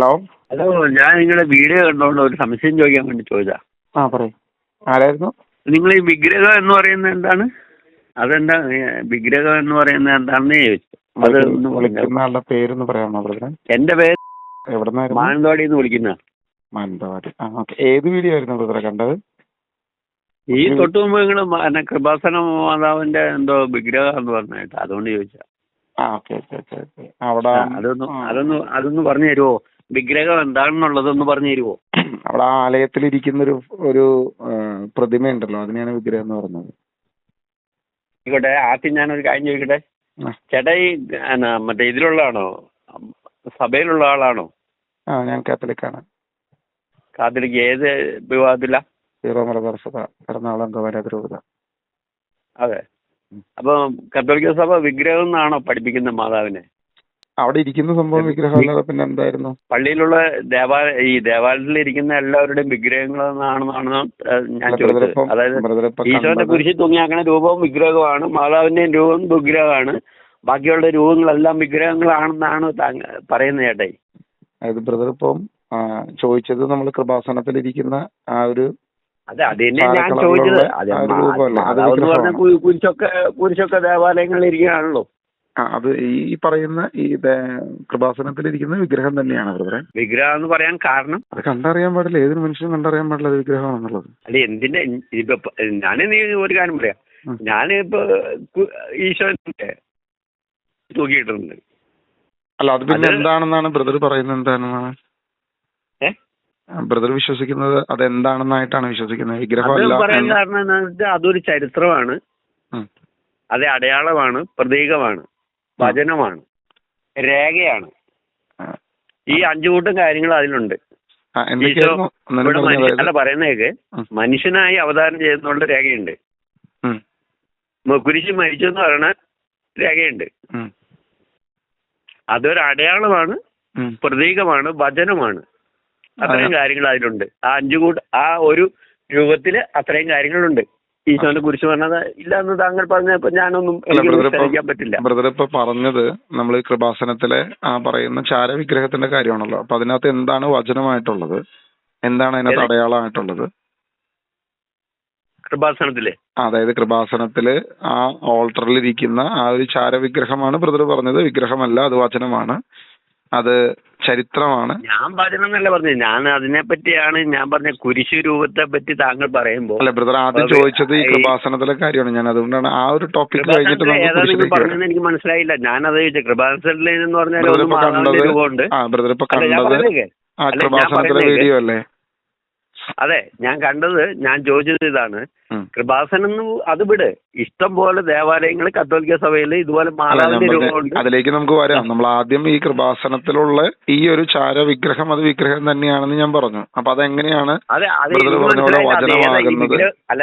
Hello. Hello, ഞാൻ നിങ്ങളുടെ video കണ്ടോണ്ട് ഒരു സംശയം ചോദിക്കാൻ വേണ്ടി ചോദിച്ചാ. പറയൂ, ആരായിരുന്നു? നിങ്ങൾ ഈ വിഗ്രഹം എന്ന് പറയുന്നത് എന്താണ്? അതെന്താ വിഗ്രഹം എന്ന് പറയുന്നത് എന്താണെന്ന് ചോദിച്ചു. അത് വിളിക്കുന്ന ആളുടെ പേരൊന്ന് പറയാമോ ബ്രദറെ? എന്റെ പേര് എവിടെന്നായിരുന്നു? മാനന്തവാടിയിൽ നിന്ന് വിളിക്കുന്ന. മാനന്തവാടി. ഓക്കെ. ഏത് വീഡിയോ ആയിരുന്നു ബ്രദറെ കണ്ടത്? ഈ തൊട്ട് മുമ്പ് നിങ്ങൾ കൃപാസന മാതാവിന്റെ എന്തോ വിഗ്രഹം എന്ന് പറഞ്ഞിട്ട് അതുകൊണ്ട് ചോദിച്ചാ. ഓക്കെ. അവിടെ അതൊന്ന് പറഞ്ഞു തരുമോ? വിഗ്രഹം എന്താണെന്നുള്ളതൊന്ന് പറഞ്ഞു തരുമോ? അവിടെ ആ ആലയത്തിലിരിക്കുന്ന ഒരു പ്രതിമ ഉണ്ടല്ലോ, അതിനെയാണ് വിഗ്രഹം എന്ന് പറയുന്നത്. ആയിക്കോട്ടെ. ആദ്യം ഞാനൊരു കാര്യം ചോദിക്കട്ടെ. ചേട്ടാ ഈ മറ്റേ ഇതിലുള്ള ആണോ, സഭയിലുള്ള ആളാണോ? ഞാൻ കാത്തലിക്കാണ്. കാത്തലിക് ഏത് വിഭാഗത്തില? സീറോ മലബാർ സഭ, എറണാകുളം രൂപത. അതെ. അപ്പൊ കത്തോലിക്ക സഭ വിഗ്രഹം എന്നാണോ പഠിപ്പിക്കുന്ന മാതാവിനെ? അവിടെ ഇരിക്കുന്ന സംഭവം വിഗ്രഹമല്ലാതെ പിന്നെ എന്തായിരുന്നു? പള്ളിയിലുള്ള ഈ ദേവാലയത്തിൽ ഇരിക്കുന്ന എല്ലാവരുടെയും വിഗ്രഹങ്ങളാണെന്നാണ് ഞാൻ ചോദിച്ചത്. അതായത് ഈശോന്റെ കുരിശിൽ തൂങ്ങിയാക്കണ രൂപവും വിഗ്രഹമാണ്, മാതാവിന്റെയും രൂപവും വിഗ്രഹമാണ്, ബാക്കിയുള്ള രൂപങ്ങളെല്ലാം വിഗ്രഹങ്ങളാണെന്നാണ് പറയുന്നത് ചേട്ടായി. അതായത് ബ്രദർ ഇപ്പം ചോദിച്ചത് നമ്മൾ കൃപാസനത്തിലിരിക്കുന്ന ആ ഒരു, അതെ, അത് തന്നെ ഞാൻ ചോദിച്ചത്. കുരിശൊക്കെ ദേവാലയങ്ങളിൽ ഇരിക്കുകയാണല്ലോ. അത് ഈ പറയുന്ന ഈ കൃപാസനത്തിലിരിക്കുന്ന വിഗ്രഹം തന്നെയാണ് ബ്രദറെ. വിഗ്രഹം എന്ന് പറയാൻ കാരണം അത് കണ്ടറിയാൻ പാടില്ല, ഏതൊരു മനുഷ്യനും കണ്ടറിയാൻ പാടില്ല അത് വിഗ്രഹമാണെന്നുള്ളത്. അല്ല, എന്തിന്റെ ഇപ്പൊ നീ ഒരു കാര്യം പറയാം. ഞാനിപ്പോ ഈശോനെ തൂക്കിയിട്ടുണ്ട്. അല്ല, അത് പിന്നെ എന്താണെന്നാണ് ബ്രദർ പറയുന്നത്? എന്താണെന്നാണ് ബ്രദർ വിശ്വസിക്കുന്നത്? അതെന്താണെന്നായിട്ടാണ് വിശ്വസിക്കുന്നത്? വിഗ്രഹം പറയാൻ കാരണം എന്താണെന്ന് വെച്ചാൽ അതൊരു ചരിത്രമാണ്, അത് അടയാളമാണ്, പ്രതീകമാണ്, വചനമാണ്, രേഖയാണ്. ഈ 5 കൂട്ടം കാര്യങ്ങൾ അതിലുണ്ട്. അല്ല, പറയുന്നേക്ക് മനുഷ്യനായി അവതാരം ചെയ്യുന്നുള്ള രേഖയുണ്ട്. കുരിശ് മരിച്ചു എന്ന് പറയുന്ന രേഖയുണ്ട്. അതൊരു അടയാളമാണ്, പ്രതീകമാണ്, വചനമാണ്. അത്രയും കാര്യങ്ങൾ അതിലുണ്ട്. ആ 5 കൂട്ടം ആ ഒരു രൂപത്തില് അത്രയും കാര്യങ്ങളുണ്ട്. ഈശോന്റെ കുരിശ് പറഞ്ഞത് ഇല്ല എന്ന് താങ്കൾ പറഞ്ഞപ്പോ ഞാനൊന്നും എനിക്ക് പറ്റില്ല. ബ്രദർ ഇപ്പൊ പറഞ്ഞത് നമ്മൾ കൃപാസനത്തിലെ ആ പറയുന്ന ചാരവിഗ്രഹത്തിന്റെ കാര്യമാണല്ലോ. അപ്പൊ അതിനകത്ത് എന്താണ് വചനമായിട്ടുള്ളത്, എന്താണ് അതിനകത്ത് അടയാളമായിട്ടുള്ളത്? കൃപാസനത്തില്, അതായത് കൃപാസനത്തില് ആ ഓൾട്ടറിലിരിക്കുന്ന ആ ഒരു ചാരവിഗ്രഹമാണ് ബ്രദർ പറഞ്ഞത്. വിഗ്രഹമല്ല, അത് വചനമാണ്, അത് ചരിത്രമാണ്. ഞാൻ വചനം എന്നല്ല പറഞ്ഞത്, ഞാൻ അതിനെ പറ്റിയാണ് ഞാൻ പറഞ്ഞ കുരിശു രൂപത്തെ പറ്റി താങ്കൾ പറയുമ്പോ. അല്ല ബ്രദർ, ആദ്യം ചോദിച്ചത് ഈ കൃപാസനത്തിലെ കാര്യമാണ്. ഞാൻ അതുകൊണ്ടാണ് ആ ഒരു ടോപ്പിക് കഴിഞ്ഞിട്ട് പറഞ്ഞത് എനിക്ക് മനസ്സിലായില്ല. ഞാനത് ചോദിച്ചത് കൃപാസനത്തിൽ എന്ന് പറഞ്ഞാൽ ബ്രദർ ഇപ്പൊ കണ്ടത് ആ കൃപാസനത്തിലെ വീഡിയോ അല്ലേ? അതെ, ഞാൻ കണ്ടത്. ഞാൻ ചോദിച്ചത് ഇതാണ്, കൃപാസനം അത് വിട്, ഇഷ്ടം പോലെ ദേവാലയങ്ങൾ കത്തോലിക്ക സഭയിൽ ഇതുപോലെ മാതാവിന്റെ രൂപമുണ്ട്. അതിലേക്ക് നമുക്ക് വരാം. നമ്മൾ ആദ്യം ഈ കൃപാസനത്തിലുള്ള ഈ ഒരു ചാരവിഗ്രഹം അത് വിഗ്രഹം തന്നെയാണെന്ന് ഞാൻ പറഞ്ഞു. അപ്പൊ അതെങ്ങനെയാണ് വചനമാകുന്നത്? അല്ല,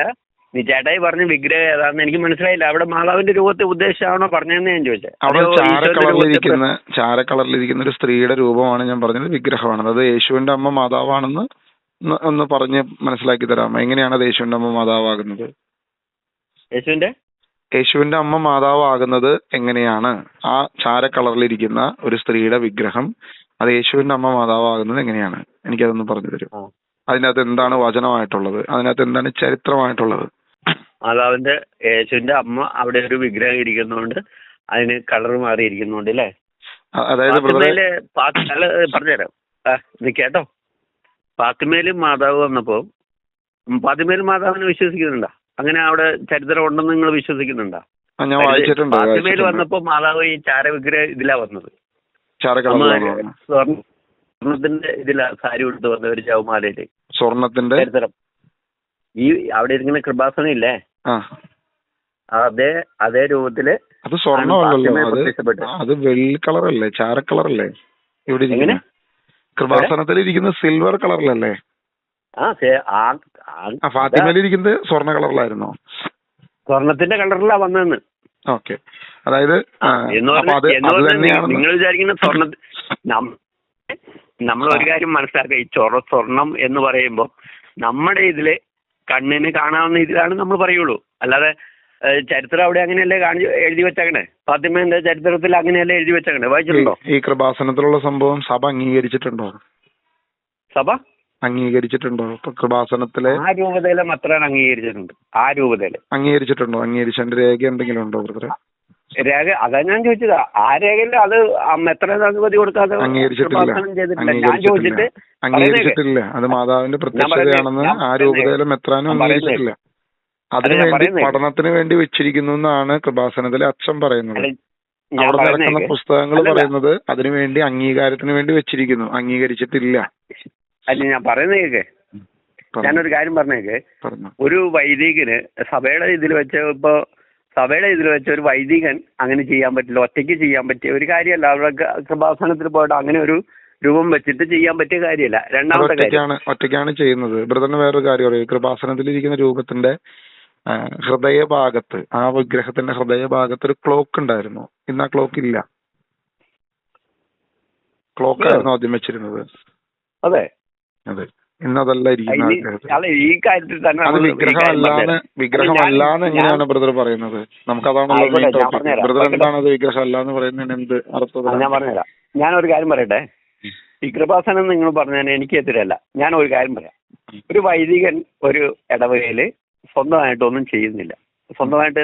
നീ ചേട്ടായി പറഞ്ഞ വിഗ്രഹം ഏതാണെന്ന് എനിക്ക് മനസ്സിലായില്ല. അവിടെ മാതാവിന്റെ രൂപത്തെ ഉദ്ദേശിച്ചാണോ പറഞ്ഞതെന്ന് ഞാൻ ചോദിച്ചത്. അവിടെ ചാര കളറിലിരിക്കുന്ന ഒരു സ്ത്രീയുടെ രൂപമാണ് ഞാൻ പറഞ്ഞത് വിഗ്രഹമാണ്. അത് യേശുവിന്റെ അമ്മ മാതാവാണെന്ന് ഒന്ന് പറഞ്ഞ് മനസ്സിലാക്കി തരാമോ? എങ്ങനെയാണ് അത് യേശുവിന്റെ അമ്മ മാതാവാകുന്നത്? യേശുവിന്റെ അമ്മ മാതാവാകുന്നത് എങ്ങനെയാണ്? ആ ചാര കളറിലിരിക്കുന്ന ഒരു സ്ത്രീയുടെ വിഗ്രഹം അത് യേശുവിന്റെ അമ്മ മാതാവാകുന്നത് എങ്ങനെയാണ്? എനിക്കതൊന്ന് പറഞ്ഞു തരും. അതിനകത്ത് എന്താണ് വചനമായിട്ടുള്ളത്, അതിനകത്ത് എന്താണ് ചരിത്രമായിട്ടുള്ളത്? മാതാവിന്റെ യേശുവിന്റെ അമ്മ അവിടെ ഒരു വിഗ്രഹം ഇരിക്കുന്നതുകൊണ്ട് അതിന് കളർ മാറിയിരിക്കുന്നുണ്ട് അല്ലേ? അതായത് പറഞ്ഞുതരാം, നീ കേട്ടോ. ഫാത്തിമയിലും മാതാവ് വന്നപ്പോ ഫാത്തിമയിൽ മാതാവിനെ വിശ്വസിക്കുന്നുണ്ടോ? അങ്ങനെ അവിടെ ചരിത്രം ഉണ്ടെന്ന് നിങ്ങൾ വിശ്വസിക്കുന്നുണ്ടോ? ഫാത്തിമയിൽ വന്നപ്പോ മാതാവ് ഈ ചാരവിഗ്രഹ ഇതിലാ വന്നത്. സ്വർണത്തിന്റെ ഇതിലാ സാരി കൊടുത്ത് വന്ന ഒരു ചൗമാലയില് സ്വർണത്തിന്റെ ചരിത്രം. ഈ അവിടെ ഇരിക്കുന്ന കൃപാസനം ഇല്ലേ, അതേ രൂപത്തില്. അത് സ്വർണ്ണമല്ലല്ലോ, അത് വെള്ളി കളറല്ലേ, ചാര കളറല്ലേ? ഇവിടെ എങ്ങനെ കൃപാസനത്തിൽ ഇരിക്കുന്നത് സിൽവർ കളറിലല്ലേ? ഫാത്തിമയിൽ ഇരിക്കുന്നത് സ്വർണ്ണ കളറിലായിരുന്നോ? സ്വർണത്തിന്റെ കളറിലാ വന്നതെന്ന്. ഓക്കെ. അതായത് നിങ്ങൾ വിചാരിക്കുന്ന നമ്മൾ ഒരു കാര്യം മനസ്സിലാക്കുക, ഈ സ്വർണം എന്ന് പറയുമ്പോ നമ്മുടെ ഇതില് കണ്ണിന് കാണാവുന്ന ഇതിലാണ് നമ്മൾ പറയുള്ളൂ. അല്ലാതെ ചരിത്രം അവിടെ അങ്ങനെയല്ലേ എഴുതി വെച്ചേക്കണേ? ഫാത്തിമേന്റെ ചരിത്രത്തിൽ അങ്ങനെയല്ലേ എഴുതി വെച്ചേക്കണേ? വായിച്ചിട്ടുണ്ടോ? ഈ കൃപാസനത്തിലുള്ള സംഭവം സഭ അംഗീകരിച്ചിട്ടുണ്ടോ? സഭ അംഗീകരിച്ചിട്ടുണ്ടോ? ഇപ്പൊ കൃപാസനത്തിലെ ആ രൂപതയിലെ മെത്രാൻ അംഗീകരിച്ചിട്ടുണ്ട്. ആ രൂപതയില് അംഗീകരിച്ചിട്ടുണ്ടോ? അംഗീകരിച്ചതിന്റെ രേഖ എന്തെങ്കിലും ഉണ്ടോ ബ്രദറെ? രേഖ അതാ ഞാൻ ചോദിച്ചത്. ആ രേഖയിൽ അത് മെത്രാൻ അനുമതി കൊടുക്കാതെ ഞാൻ ചോദിച്ചിട്ട് അംഗീകരിച്ചിട്ടില്ല. അത് മാതാവിന്റെ പ്രത്യക്ഷതയാണെന്ന് ആ രൂപതയിലെ മെത്രാനും അംഗീകരിച്ചിട്ടില്ല. അതിനുവേണ്ടി പഠനത്തിന് വേണ്ടി വെച്ചിരിക്കുന്നു എന്നാണ് കൃപാസനത്തിലെ അച്ഛൻ പറയുന്നത്. അവിടെ നടക്കുന്ന പുസ്തകങ്ങൾ പറയുന്നത് അതിനുവേണ്ടി അംഗീകാരത്തിന് വേണ്ടി വെച്ചിരിക്കുന്നു, അംഗീകരിച്ചിട്ടില്ല. അല്ല, ഞാൻ പറയുന്നത് കേക്ക്. ഞാനൊരു കാര്യം പറഞ്ഞേക്ക്. ഒരു വൈദികന് സഭയുടെ ഇതിൽ വെച്ച് ഒരു വൈദികൻ അങ്ങനെ ചെയ്യാൻ പറ്റില്ല. ഒറ്റയ്ക്ക് ചെയ്യാൻ പറ്റിയ ഒരു കാര്യമല്ല. അവിടെ കൃപാസനത്തിൽ പോയിട്ട് അങ്ങനെ ഒരു രൂപം വെച്ചിട്ട് ചെയ്യാൻ പറ്റിയ കാര്യമല്ല. രണ്ടാമത്തെ കാര്യം ഒറ്റയ്ക്കാണ് ചെയ്യുന്നത്. ബ്രദറിന് വേറൊരു കാര്യം അറിയാം. കൃപാസനത്തിലിരിക്കുന്ന രൂപത്തിന്റെ ഹൃദയഭാഗത്ത്, ആ വിഗ്രഹത്തിന്റെ ഹൃദയഭാഗത്ത് ഒരു ക്ലോക്ക് ഉണ്ടായിരുന്നു. ഇന്ന് ആ ക്ലോക്ക് ഇല്ല. ക്ലോക്കായിരുന്നു ആദ്യം വെച്ചിരുന്നത്. അതെ അതെ, ഇന്നതല്ല ഇരിക്കുന്ന ഈ കാര്യത്തിൽ തന്നെ അത് വിഗ്രഹമല്ലാന്ന് എങ്ങനെയാണ് ബ്രദർ പറയുന്നത്? നമുക്കതാണല്ലോ ബ്രദർ എന്താണ് അത് വിഗ്രഹമല്ലാന്ന് പറയുന്നതിന് എന്ത് അർത്ഥം? ഞാൻ പറഞ്ഞുതരാം. ഞാനൊരു കാര്യം പറയട്ടെ. ഈ കൃപാസനം നിങ്ങൾ പറഞ്ഞാൽ എനിക്ക് എതിരല്ല. ഞാൻ ഒരു കാര്യം പറയാം. ഒരു വൈദികൻ ഒരു ഇടവകയില് സ്വന്തമായിട്ടൊന്നും ചെയ്യുന്നില്ല. സ്വന്തമായിട്ട്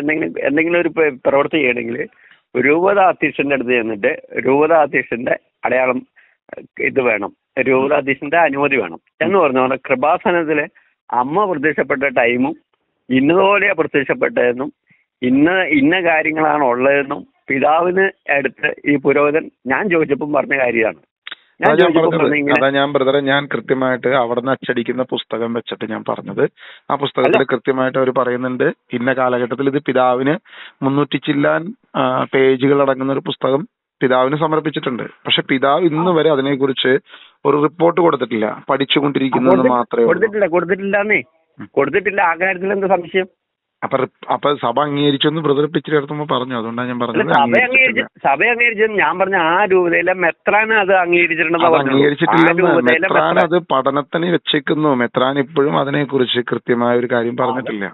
എന്തെങ്കിലും ഒരു പ്രവൃത്തി ചെയ്യണമെങ്കിൽ രൂപത അധ്യക്ഷന്റെ അടുത്ത് ചെന്നിട്ട് രൂപത അധ്യക്ഷന്റെ അടയാളം ഇത് വേണം, രൂപതാധ്യക്ഷന്റെ അനുമതി വേണം എന്ന് പറഞ്ഞ പോലെ കൃപാസനത്തിലെ അമ്മ പ്രത്യക്ഷപ്പെട്ട ടൈമും ഇന്നതുപോലെയാ പ്രത്യക്ഷപ്പെട്ടതെന്നും ഇന്ന കാര്യങ്ങളാണ് ഉള്ളതെന്നും പിതാവിന് അടുത്ത് ഈ പുരോഹിതൻ ഞാൻ ചോദിച്ചപ്പം പറഞ്ഞ കാര്യമാണ്. ഞാൻ കൃത്യമായിട്ട് അവിടുന്ന് അച്ചടിക്കുന്ന പുസ്തകം വെച്ചിട്ട് ഞാൻ പറഞ്ഞത്. ആ പുസ്തകത്തിൽ കൃത്യമായിട്ട് അവർ പറയുന്നുണ്ട് ഇന്ന കാലഘട്ടത്തിൽ ഇത് പിതാവിന് 300 ചില്ലാൻ പേജുകൾ അടങ്ങുന്ന ഒരു പുസ്തകം പിതാവിന് സമർപ്പിച്ചിട്ടുണ്ട്. പക്ഷെ പിതാവ് ഇന്ന് വരെ അതിനെക്കുറിച്ച് ഒരു റിപ്പോർട്ട് കൊടുത്തിട്ടില്ല. പഠിച്ചുകൊണ്ടിരിക്കുന്നത് മാത്രമേ കൊടുത്തിട്ടില്ല. ആ കാര്യത്തിൽ എന്താ സംശയം? അപ്പൊ സഭ അംഗീകരിച്ചെന്ന് ബ്രദർ പിച്ചിൽ എടുത്തുമ്പോ പറഞ്ഞു. അതുകൊണ്ടാണ് ഞാൻ പറഞ്ഞത് സഭ അംഗീകരിച്ചെന്ന് ഞാൻ പറഞ്ഞ ആ രൂപതയിലെ മെത്രാൻ അത് അംഗീകരിച്ചിട്ടില്ലെന്ന്. മെത്രാൻ അത് പഠനത്തിന് വെച്ചേക്കുന്നു. മെത്രാൻ ഇപ്പോഴും അതിനെക്കുറിച്ച് കൃത്യമായ ഒരു കാര്യം പറഞ്ഞിട്ടില്ല.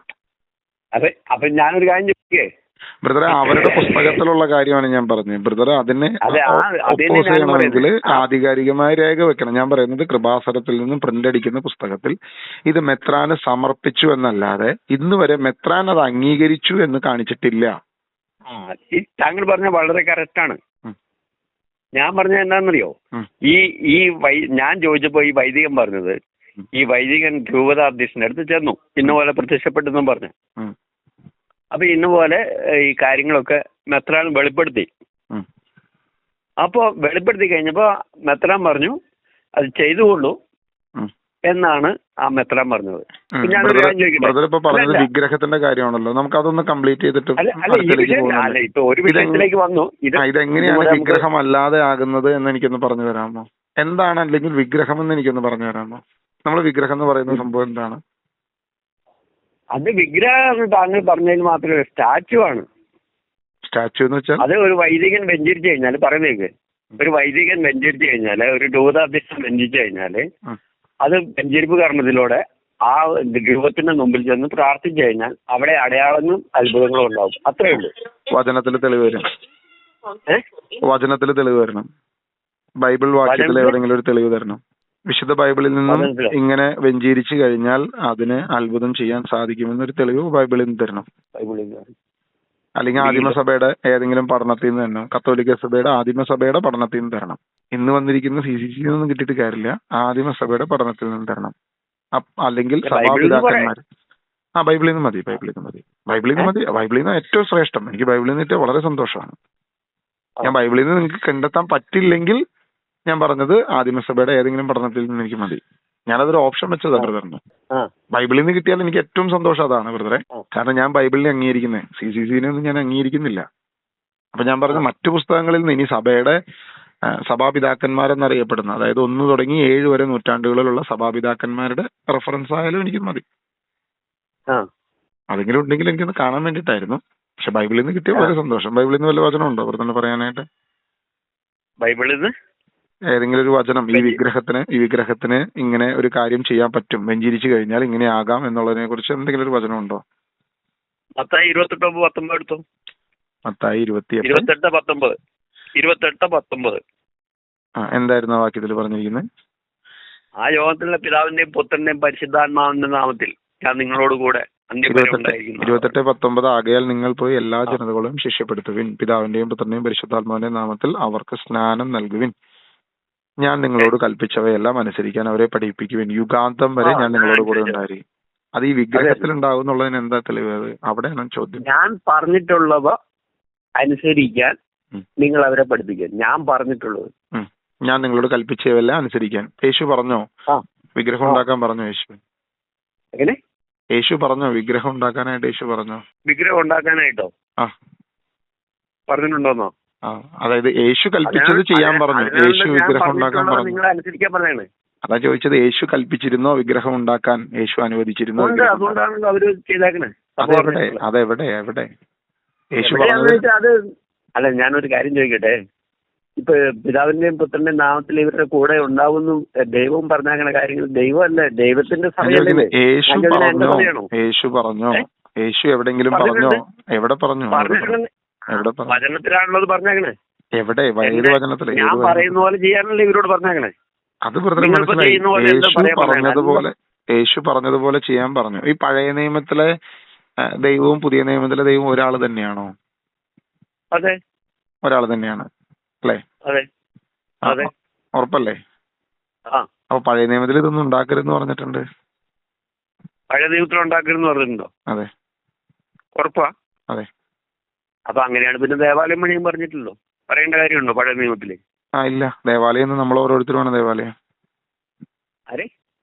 അപ്പൊ ഞാനൊരു കാര്യം ചോദിക്കേ ബ്രദറെ, അവരുടെ പുസ്തകത്തിലുള്ള കാര്യമാണ് ഞാൻ പറഞ്ഞത്. ബ്രദർ അതിനെ ഒപ്പോസ് ചെയ്യണമെങ്കിൽ ആധികാരികമായ രേഖ വെക്കണം. ഞാൻ പറയുന്നത് കൃപാസനത്തിൽ നിന്നും പ്രിന്റ് അടിക്കുന്ന പുസ്തകത്തിൽ ഇത് മെത്രാന് സമർപ്പിച്ചു എന്നല്ലാതെ ഇന്ന് വരെ മെത്രാൻ അത് അംഗീകരിച്ചു എന്ന് കാണിച്ചിട്ടില്ല. താങ്കൾ പറഞ്ഞ വളരെ കറക്റ്റാണ്. ഞാൻ പറഞ്ഞത് എന്താണെന്നറിയോ? ഞാൻ ചോദിച്ചപ്പോ ഈ വൈദികൻ പറഞ്ഞത്, ഈ വൈദികൻ രൂപത അധ്യക്ഷന്റെ അടുത്ത് ചെന്നു, ഇന്നപോലെ പ്രത്യക്ഷപ്പെട്ടെന്നും പറഞ്ഞു. അപ്പൊ ഇന്നുപോലെ ഈ കാര്യങ്ങളൊക്കെ മെത്രാൻ വെളിപ്പെടുത്തി. അപ്പോ വെളിപ്പെടുത്തി കഴിഞ്ഞപ്പോ മെത്രാൻ പറഞ്ഞു അത് ചെയ്തുകൊള്ളൂ എന്നാണ് ആ മെത്രാൻ പറഞ്ഞത്. ഞാനൊരു കാര്യം ചോദിക്കട്ടെ, വിഗ്രഹത്തിന്റെ കാര്യമാണല്ലോ, നമുക്ക് അതൊന്ന് കംപ്ലീറ്റ് ചെയ്തിട്ട് ഇപ്പൊ ഒരു വിഷയത്തിലേക്ക് വന്നു. ഇതെങ്ങനെയാണ് വിഗ്രഹം അല്ലാതെ ആകുന്നത് എന്ന് എനിക്കൊന്ന് പറഞ്ഞു തരാമോ? എന്താണ് അല്ലെങ്കിൽ വിഗ്രഹം എന്ന് എനിക്കൊന്ന് പറഞ്ഞു തരാമോ? നമ്മൾ വിഗ്രഹം എന്ന് പറയുന്ന സംഭവം എന്താണ്? അത് വിഗ്രഹം താങ്കൾ പറഞ്ഞതിൽ മാത്രമേ സ്റ്റാച്ചു ആണ്. സ്റ്റാച്ചു എന്ന് വെച്ചാൽ അത് ഒരു വൈദികൻ വെഞ്ചരിച്ചു കഴിഞ്ഞാൽ പറയുന്നേക്ക്, ഒരു വൈദികൻ വെഞ്ചരിച്ചു കഴിഞ്ഞാല്, ഒരു രൂപതാധ്യക്ഷൻ വെഞ്ചരിച്ചു കഴിഞ്ഞാല് അത് വെഞ്ചരിപ്പ് കർമ്മത്തിലൂടെ ആ രൂപത്തിന്റെ മുമ്പിൽ ചെന്ന് പ്രാർത്ഥിച്ചു കഴിഞ്ഞാൽ അവിടെ അടയാളങ്ങളും അത്ഭുതങ്ങളും ഉണ്ടാവും. അത്രേ ഉള്ളൂ. വചനത്തിൽ തെളിവ് വരും. വചനത്തിൽ തെളിവ് വരണം. ബൈബിൾ വാക്യത്തിൽ എവിടെയെങ്കിലും ഒരു തെളിവ് തരണം. വിശുദ്ധ ബൈബിളിൽ നിന്നും ഇങ്ങനെ വെഞ്ചരിച്ചു കഴിഞ്ഞാൽ അതിന് അത്ഭുതം ചെയ്യാൻ സാധിക്കുമെന്നൊരു തെളിവ് ബൈബിളിൽ നിന്ന് തരണം. അല്ലെങ്കിൽ ആദിമസഭയുടെ ഏതെങ്കിലും പഠനത്തിൽ നിന്ന് തരണം. കത്തോലിക്ക സഭയുടെ ആദിമസഭയുടെ പഠനത്തിൽ നിന്ന് തരണം. ഇന്ന് വന്നിരിക്കുന്ന CCC ഒന്നും കിട്ടിയിട്ട് കാര്യമില്ല. ആദിമസഭയുടെ പഠനത്തിൽ നിന്ന് തരണം. അല്ലെങ്കിൽ സഭാപിതാക്കന്മാർ ബൈബിളിൽ നിന്ന് മതി. ബൈബിളിൽ നിന്ന് ഏറ്റവും ശ്രേഷ്ഠം. എനിക്ക് ബൈബിളിൽ നിന്ന് ഏറ്റവും വളരെ സന്തോഷമാണ്. ഞാൻ ബൈബിളിൽ നിന്ന് നിങ്ങൾക്ക് കണ്ടെത്താൻ പറ്റില്ലെങ്കിൽ ഞാൻ പറഞ്ഞത് ആദിമസഭയുടെ ഏതെങ്കിലും പഠനത്തിൽ നിന്ന് എനിക്ക് മതി. ഞാനതൊരു ഓപ്ഷൻ വെച്ചതാ ബ്രദറിന്. ബൈബിളിൽ നിന്ന് കിട്ടിയാൽ എനിക്ക് ഏറ്റവും സന്തോഷം അതാണ് ബ്രദറെ. കാരണം ഞാൻ ബൈബിളിനെ അംഗീകരിക്കുന്നത്, CCCനെ ഒന്നും ഞാൻ അംഗീകരിക്കുന്നില്ല. അപ്പൊ ഞാൻ പറഞ്ഞ മറ്റു പുസ്തകങ്ങളിൽ നിന്ന് ഇനി സഭയുടെ സഭാപിതാക്കന്മാരെന്നറിയപ്പെടുന്ന, അതായത് 1 തുടങ്ങി 7 വരെ നൂറ്റാണ്ടുകളിലുള്ള സഭാപിതാക്കന്മാരുടെ റെഫറൻസ് ആയാലും എനിക്ക് മതി. അതെങ്കിലും ഉണ്ടെങ്കിൽ എനിക്കൊന്ന് കാണാൻ വേണ്ടിയിട്ടായിരുന്നു. പക്ഷെ ബൈബിളിൽ നിന്ന് കിട്ടിയ വളരെ സന്തോഷം. ബൈബിളിൽ നിന്ന് വല്ല വചനം ഉണ്ടോ ബ്രദറിന് പറയാനായിട്ട്? ബൈബിളിൽ നിന്ന് ഏതെങ്കിലും ഒരു വചനം ഈ വിഗ്രഹത്തിന് ഇങ്ങനെ ഒരു കാര്യം ചെയ്യാൻ പറ്റും, വെഞ്ചരിച്ചു കഴിഞ്ഞാൽ ഇങ്ങനെ ആകാം എന്നുള്ളതിനെ കുറിച്ച് എന്തെങ്കിലും ഒരു വചനം ഉണ്ടോ? മത്തായി 28:19 എടുത്തു. മത്തായി 28:19 എന്തായിരുന്നു ആ വാക്യത്തിൽ പറഞ്ഞിരിക്കുന്നത്? ആ യോഗത്തിലുള്ള പിതാവിന്റെയും പുത്രന്റെയും പരിശുദ്ധാത്മാവിന്റെ നാമത്തിൽ ഞാൻ നിങ്ങളോട് കൂടെ 28:19 ആകയാൽ നിങ്ങൾ പോയി എല്ലാ ജനതകളും ശിഷ്യപ്പെടുത്തുവിൻ, പിതാവിന്റെയും പുത്രന്റെയും പരിശുദ്ധാത്മാവിന്റെയും നാമത്തിൽ അവർക്ക് സ്നാനം നൽകുവിൻ, ഞാൻ നിങ്ങളോട് കൽപ്പിച്ചവയെല്ലാം അനുസരിക്കാൻ അവരെ പഠിപ്പിക്കുവിൻ, യുഗാന്തം വരെ ഞാൻ നിങ്ങളോട് കൂടെ ഉണ്ടായിരിക്കും. അത് ഈ വിഗ്രഹത്തിൽ ഉണ്ടാവും എന്നുള്ളതിന് എന്താ തെളിവ്? അത് അവിടെയാണ് ചോദ്യം. ഞാൻ പറഞ്ഞിട്ടുള്ളവ അനുസരിക്കാൻ നിങ്ങൾ അവരെ പഠിപ്പിക്കാൻ. ഞാൻ പറഞ്ഞിട്ടുള്ളത്, ഞാൻ നിങ്ങളോട് കൽപ്പിച്ചവയെല്ലാം അനുസരിക്കാൻ. യേശു പറഞ്ഞോ വിഗ്രഹം ഉണ്ടാക്കാൻ? പറഞ്ഞോ യേശു? എങ്ങനെ? യേശു പറഞ്ഞോ വിഗ്രഹം ഉണ്ടാക്കാനായിട്ട്? യേശു പറഞ്ഞോ വിഗ്രഹം ഉണ്ടാക്കാനായിട്ടോ? പറഞ്ഞിട്ടുണ്ടോന്നോ? അതായത് യേശു കൽപ്പിച്ചത് ചെയ്യാൻ പറഞ്ഞു, യേശു വിഗ്രഹം ഉണ്ടാക്കാൻ പറഞ്ഞു. നിങ്ങൾ അനുസരിക്കാൻ പറഞ്ഞാണ്. അതാ ചോദിച്ചത്, യേശു കൽപ്പിച്ചിരുന്നോ വിഗ്രഹം ഉണ്ടാക്കാൻ? യേശു അനുവദിച്ചിരുന്നോ? അതുകൊണ്ടാണല്ലോ അവര് ചെയ്തേക്കണേ. അതെവിടെ യേശു അത് അല്ല, ഞാനൊരു കാര്യം ചോദിക്കട്ടെ. ഇപ്പൊ പിതാവിന്റെയും പുത്രന്റെയും നാമത്തിൽ ഇവരുടെ കൂടെ ഉണ്ടാവുന്നു ദൈവം പറഞ്ഞാങ്ങനെ കാര്യങ്ങൾ ദൈവമല്ല, ദൈവത്തിന്റെ സമയമല്ലേ? യേശു പറഞ്ഞോ? യേശു എവിടെങ്കിലും പറഞ്ഞോ? എവിടെ പറഞ്ഞു? വചനത്തിലാണല്ലോ പറഞ്ഞേക്കണേ. എവിടെ? ഏത് വചനത്തില്? ഞാൻ പറയുന്ന പോലെ ചെയ്യാനല്ലേ ഇവരോട് പറഞ്ഞേക്കണേ. അത് യേശു പറഞ്ഞതുപോലെ ചെയ്യാൻ പറഞ്ഞു. ഈ പഴയ നിയമത്തിലെ ദൈവവും പുതിയ നിയമത്തിലെ ദൈവവും ഒരാൾ തന്നെയാണോ? അതെ, ഒരാൾ തന്നെയാണ് അല്ലേ? അതെ, അതെ, ഉറപ്പല്ലേ? അപ്പൊ പഴയ നിയമത്തിൽ ഇതൊന്നും ഉണ്ടാക്കരുതെന്ന് പറഞ്ഞിട്ടുണ്ട്. പഴയ നിയമത്തിൽ ഉണ്ടാക്കരുതെന്ന് പറഞ്ഞിട്ടുണ്ടോ? അതെ. ഉറപ്പാ? അതെ. അപ്പൊ അങ്ങനെയാണ് പിന്നെ ദേവാലയം പണിയും പറഞ്ഞിട്ടുള്ളൂ. പറയേണ്ട കാര്യമുണ്ടോ പഴയ നിയമത്തില്? ഇല്ല. ദേവാലയം നമ്മൾ ഓരോരുത്തരുമാണ് ദേവാലയം. ആരെ?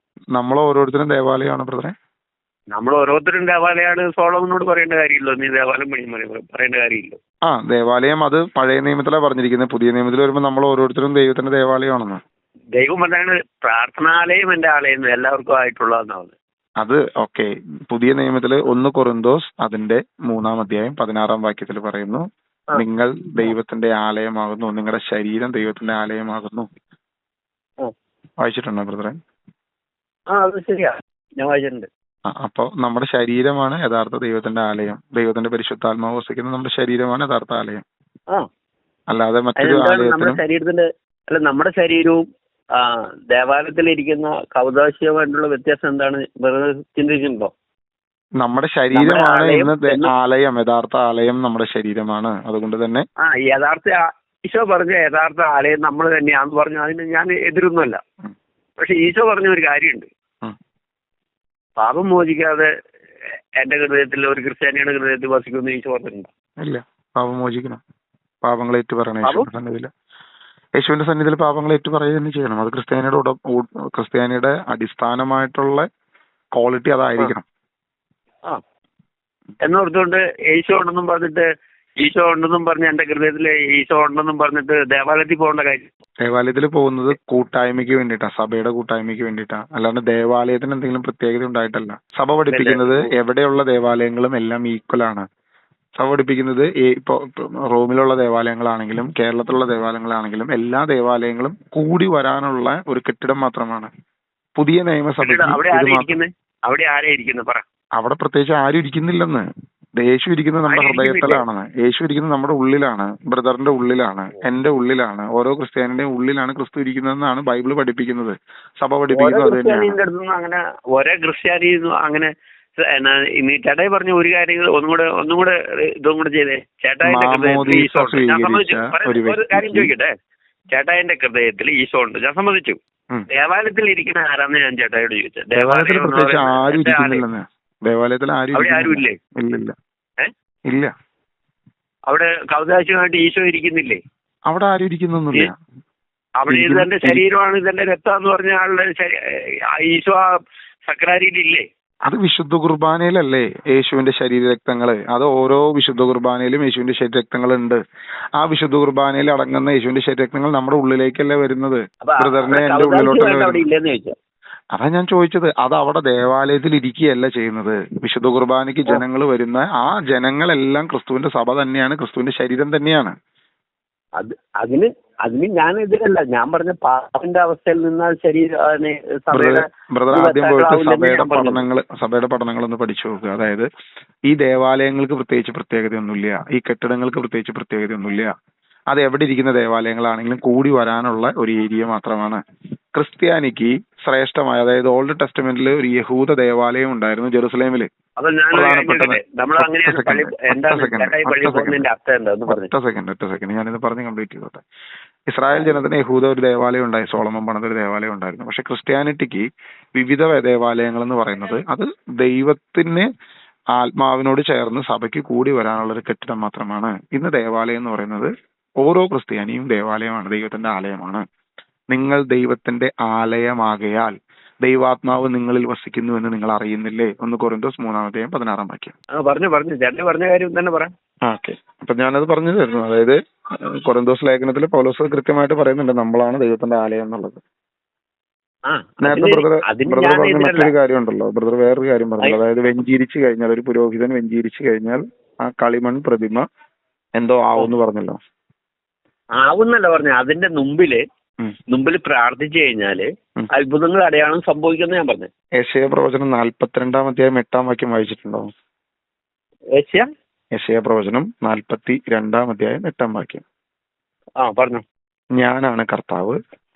നമ്മൾ ഓരോരുത്തരും ദേവാലയമാണ് ബ്രദറെ. നമ്മൾ ഓരോരുത്തരും ദേവാലയമാണ്. സോളമനോട് പറയേണ്ട കാര്യമില്ലോ നീ ദേവാലയം പണി പറയേണ്ട കാര്യമില്ലോ. ദേവാലയം അത് പഴയ നിയമത്തിലാണ് പറഞ്ഞിരിക്കുന്നത്. പുതിയ നിയമത്തിൽ വരുമ്പോൾ നമ്മൾ ഓരോരുത്തരും ദൈവത്തിന്റെ ദേവാലയമാണെന്ന്. ദൈവം പറഞ്ഞാണ് പ്രാർത്ഥനാലയം എന്റെ ആലയം എല്ലാവർക്കും ആയിട്ടുള്ളതെന്നാണ്. അത് ഓക്കെ. പുതിയ നിയമത്തില് 1 കൊറിന്തോസ് അതിന്റെ 3-ാം അധ്യായം 16-ാം വാക്യത്തിൽ പറയുന്നു, നിങ്ങൾ ദൈവത്തിന്റെ ആലയമാകുന്നു, നിങ്ങളുടെ ശരീരം ദൈവത്തിന്റെ ആലയമാകുന്നു. വായിച്ചിട്ടുണ്ടോ ബ്രദറെ? അത് ശരിയാ, ഞാൻ വായിച്ചിട്ടുണ്ട്. അപ്പൊ നമ്മുടെ ശരീരമാണ് യഥാർത്ഥ ദൈവത്തിന്റെ ആലയം. ദൈവത്തിന്റെ പരിശുദ്ധാത്മാവ് വസിക്കുന്ന നമ്മുടെ ശരീരമാണ് യഥാർത്ഥ ആലയം. അല്ലാതെ മറ്റൊരു ശരീരത്തിന്റെ അല്ല, നമ്മുടെ ശരീരവും ദേവാലയത്തിലിരിക്കുന്ന കൗതാശികമായിട്ടുള്ള വ്യത്യാസം എന്താണ് ചിന്തിച്ചിട്ടുണ്ടോ? നമ്മുടെ ശരീരമാണ് ഇന്ന് ആലയം, യഥാർത്ഥ ആലയം നമ്മുടെ ശരീരമാണ്. അതുകൊണ്ട് തന്നെ യഥാർത്ഥ ഈശോ പറഞ്ഞ യഥാർത്ഥ ആലയം നമ്മൾ തന്നെയാന്ന് പറഞ്ഞു. അതിന് ഞാൻ എതിരൊന്നുമല്ല. പക്ഷെ ഈശോ പറഞ്ഞ ഒരു കാര്യമുണ്ട്, പാപം മോചിക്കാതെ എന്റെ ഹൃദയത്തിൽ ഒരു ക്രിസ്ത്യാനിയുടെ ഹൃദയത്തിൽ വസിക്കുമെന്ന് ഈശോ പറഞ്ഞിട്ടുണ്ടോ? ഇല്ല. പാപം മോചിക്കണം, പാപങ്ങൾ ഏറ്റു പറയണം. യേശുവിന്റെ സന്നിധിയിൽ പാപങ്ങൾ ഏറ്റു പറയുക തന്നെ ചെയ്യണം. അത് ക്രിസ്ത്യാനിയുടെ അടിസ്ഥാനമായിട്ടുള്ള ക്വാളിറ്റി അതായിരിക്കണം. എന്നോർത്തുകൊണ്ട് ഈശോ ഉണ്ടെന്നും പറഞ്ഞ് എന്റെ ഹൃദയത്തിൽ ഈശോ ഉണ്ടെന്നും പറഞ്ഞിട്ട് ദേവാലയത്തിൽ പോകേണ്ട കാര്യം? ദേവാലയത്തിൽ പോകുന്നത് കൂട്ടായ്മയ്ക്ക് വേണ്ടിയിട്ടാ, സഭയുടെ കൂട്ടായ്മയ്ക്ക് വേണ്ടിയിട്ടാ. അല്ലാണ്ട് ദേവാലയത്തിന് എന്തെങ്കിലും പ്രത്യേകത ഉണ്ടായിട്ടല്ല. സഭ പഠിപ്പിക്കുന്നത് എവിടെയുള്ള ദേവാലയങ്ങളും എല്ലാം ഈക്വൽ ആണ്. സഭ പഠിപ്പിക്കുന്നത് ഇപ്പൊ റോമിലുള്ള ദേവാലയങ്ങളാണെങ്കിലും കേരളത്തിലുള്ള ദേവാലയങ്ങളാണെങ്കിലും എല്ലാ ദേവാലയങ്ങളും കൂടി വരാനുള്ള ഒരു കെട്ടിടം മാത്രമാണ്. പുതിയ നിയമസഭ അവിടെ പ്രത്യേകിച്ച് ആരും ഇരിക്കുന്നില്ലെന്ന്. യേശു ഇരിക്കുന്നത് നമ്മുടെ ഹൃദയത്തിലാണെന്ന്. യേശു ഇരിക്കുന്നത് നമ്മുടെ ഉള്ളിലാണ്, ബ്രദറിന്റെ ഉള്ളിലാണ്, എന്റെ ഉള്ളിലാണ്, ഓരോ ക്രിസ്ത്യാനിയുടെയും ഉള്ളിലാണ് ക്രിസ്തു ഇരിക്കുന്നതെന്നാണ് ബൈബിൾ പഠിപ്പിക്കുന്നത്. സഭ പഠിപ്പിക്കുന്നത് അത് തന്നെയാണ്. അങ്ങനെ ഒരേ ക്രിസ്ത്യാനി അങ്ങനെ ചേട്ടായി പറഞ്ഞ ഒരു കാര്യങ്ങൾ ഒന്നും കൂടെ ഇതും കൂടെ ചെയ്തേ. ചേട്ടായിന്റെ കാര്യം ചോദിക്കട്ടെ, ചേട്ടായിന്റെ ഹൃദയത്തിൽ ഈശോ ഉണ്ട്, ഞാൻ സമ്മതിച്ചു. ദേവാലയത്തിൽ ഇരിക്കുന്ന ആരാന്ന് ഞാൻ ചേട്ടായോട് ചോദിച്ചത്. ദേവാലയത്തിൽ പ്രത്യേകിച്ച് ആരും ഇരിക്കുന്നില്ലെന്ന്. ദേവാലയത്തിൽ ആരും ഇല്ലേ? ഇല്ല. അവിടെ കൗതാശികമായിട്ട് ഈശോ ഇരിക്കുന്നില്ലേ? അവിടെ ആരും ഇരിക്കുന്നൊന്നുമില്ല. അവിടെ ഇതെന്റെ ശരീരമാണ്, ഇതെന്റെ രക്തം പറഞ്ഞ ആളുടെ ഈശോ സക്രാരിയിലില്ലേ? അത് വിശുദ്ധ കുർബാനയിലല്ലേ യേശുവിന്റെ ശരീരരക്തങ്ങള്? അത് ഓരോ വിശുദ്ധ കുർബാനയിലും യേശുവിന്റെ ശരീരരക്തങ്ങളുണ്ട്. ആ വിശുദ്ധ കുർബാനയിൽ അടങ്ങുന്ന യേശുവിന്റെ ശരീരരക്തങ്ങൾ നമ്മുടെ ഉള്ളിലേക്കല്ലേ വരുന്നത്? ബ്രദറിനെ എന്റെ ഉള്ളിലോട്ടല്ലേ വരുന്നത്? അതാ ഞാൻ ചോദിച്ചത്. അത് അവിടെ ദേവാലയത്തിൽ ഇരിക്കുകയല്ല ചെയ്യുന്നത്. വിശുദ്ധ കുർബാനയ്ക്ക് ജനങ്ങൾ വരുന്ന ആ ജനങ്ങളെല്ലാം ക്രിസ്തുവിന്റെ സഭ തന്നെയാണ്, ക്രിസ്തുവിന്റെ ശരീരം തന്നെയാണ്. അതിന് അതിന് ഞാൻ എതിരല്ല. ഞാൻ പറഞ്ഞ പാപിന്റെ അവസ്ഥയിൽ നിന്നാൽ ശരി ബ്രദർ ആദ്യം പോയിട്ട് സഭയുടെ പഠനങ്ങൾ ഒന്ന് പഠിച്ചു നോക്കുക. അതായത് ഈ ദേവാലയങ്ങൾക്ക് പ്രത്യേകിച്ച് പ്രത്യേകതയൊന്നുമില്ല, ഈ കെട്ടിടങ്ങൾക്ക് പ്രത്യേകിച്ച് പ്രത്യേകതയൊന്നുമില്ല. അത് എവിടെ ഇരിക്കുന്ന ദേവാലയങ്ങളാണെങ്കിലും കൂടി വരാനുള്ള ഒരു ഏരിയ മാത്രമാണ്. ക്രിസ്ത്യാനിക്ക് ശ്രേഷ്ഠമായ, അതായത് ഓൾഡ് ടെസ്റ്റമെന്റിൽ ഒരു യഹൂദ ദേവാലയം ഉണ്ടായിരുന്നു ജെറുസലേമില്. ഒറ്റ സെക്കൻഡ് ഞാനിത് പറഞ്ഞ് കംപ്ലീറ്റ് ചെയ്തോട്ടെ. ഇസ്രായേൽ ജനത്തിന് യഹൂദ ഒരു ദേവാലയം ഉണ്ടായി, സോളമൻ പണിത ഒരു ദേവാലയം ഉണ്ടായിരുന്നു. പക്ഷെ ക്രിസ്ത്യാനിറ്റിക്ക് വിവിധ ദേവാലയങ്ങൾ എന്ന് പറയുന്നത് അത് ദൈവത്തിന് ആത്മാവിനോട് ചേർന്ന് സഭയ്ക്ക് കൂടി വരാനുള്ള ഒരു കെട്ടിടം മാത്രമാണ്. ഇന്ന് ദേവാലയം എന്ന് പറയുന്നത് ഓരോ ക്രിസ്ത്യാനിയും ദേവാലയമാണ്, ദൈവത്തിന്റെ ആലയമാണ്. നിങ്ങൾ ദൈവത്തിന്റെ ആലയമാകയാൽ ദൈവാത്മാവ് നിങ്ങളിൽ വസിക്കുന്നു എന്ന് നിങ്ങൾ അറിയുന്നില്ലേ? 1 കൊരിന്തോസ് 3:16 പറഞ്ഞ കാര്യം തന്നെ പറയാം. ഓക്കെ, അപ്പൊ ഞാനത് പറഞ്ഞു തരുന്നു. അതായത് കൊരിന്തോസ് ലേഖനത്തിൽ പൗലോസ് കൃത്യമായിട്ട് പറയുന്നുണ്ട് നമ്മളാണ് ദൈവത്തിന്റെ ആലയം എന്നുള്ളത്. നേരത്തെ ബ്രദർ പറഞ്ഞ മറ്റൊരു കാര്യം ഉണ്ടല്ലോ, ബ്രദർ വേറൊരു കാര്യം പറഞ്ഞല്ലോ, അതായത് വെഞ്ചീരിച്ചു കഴിഞ്ഞാൽ, ഒരു പുരോഹിതൻ വെഞ്ചീരിച്ചു കഴിഞ്ഞാൽ ആ കളിമൺ പ്രതിമ എന്തോ ആവുമെന്ന് പറഞ്ഞല്ലോ. ആവുന്നല്ല പറഞ്ഞ, അതിന്റെ മുമ്പിൽ പ്രാർത്ഥിച്ചു കഴിഞ്ഞാല് അത്ഭുതങ്ങൾ അടയാളം സംഭവിക്കുന്ന ഞാൻ പറഞ്ഞു. യെശയ്യാ പ്രവചനം 42-8 വായിച്ചിട്ടുണ്ടോ? യെശയ്യാ പ്രവചനം 42-8 പറഞ്ഞു. ഞാനാണ് കർത്താവ്,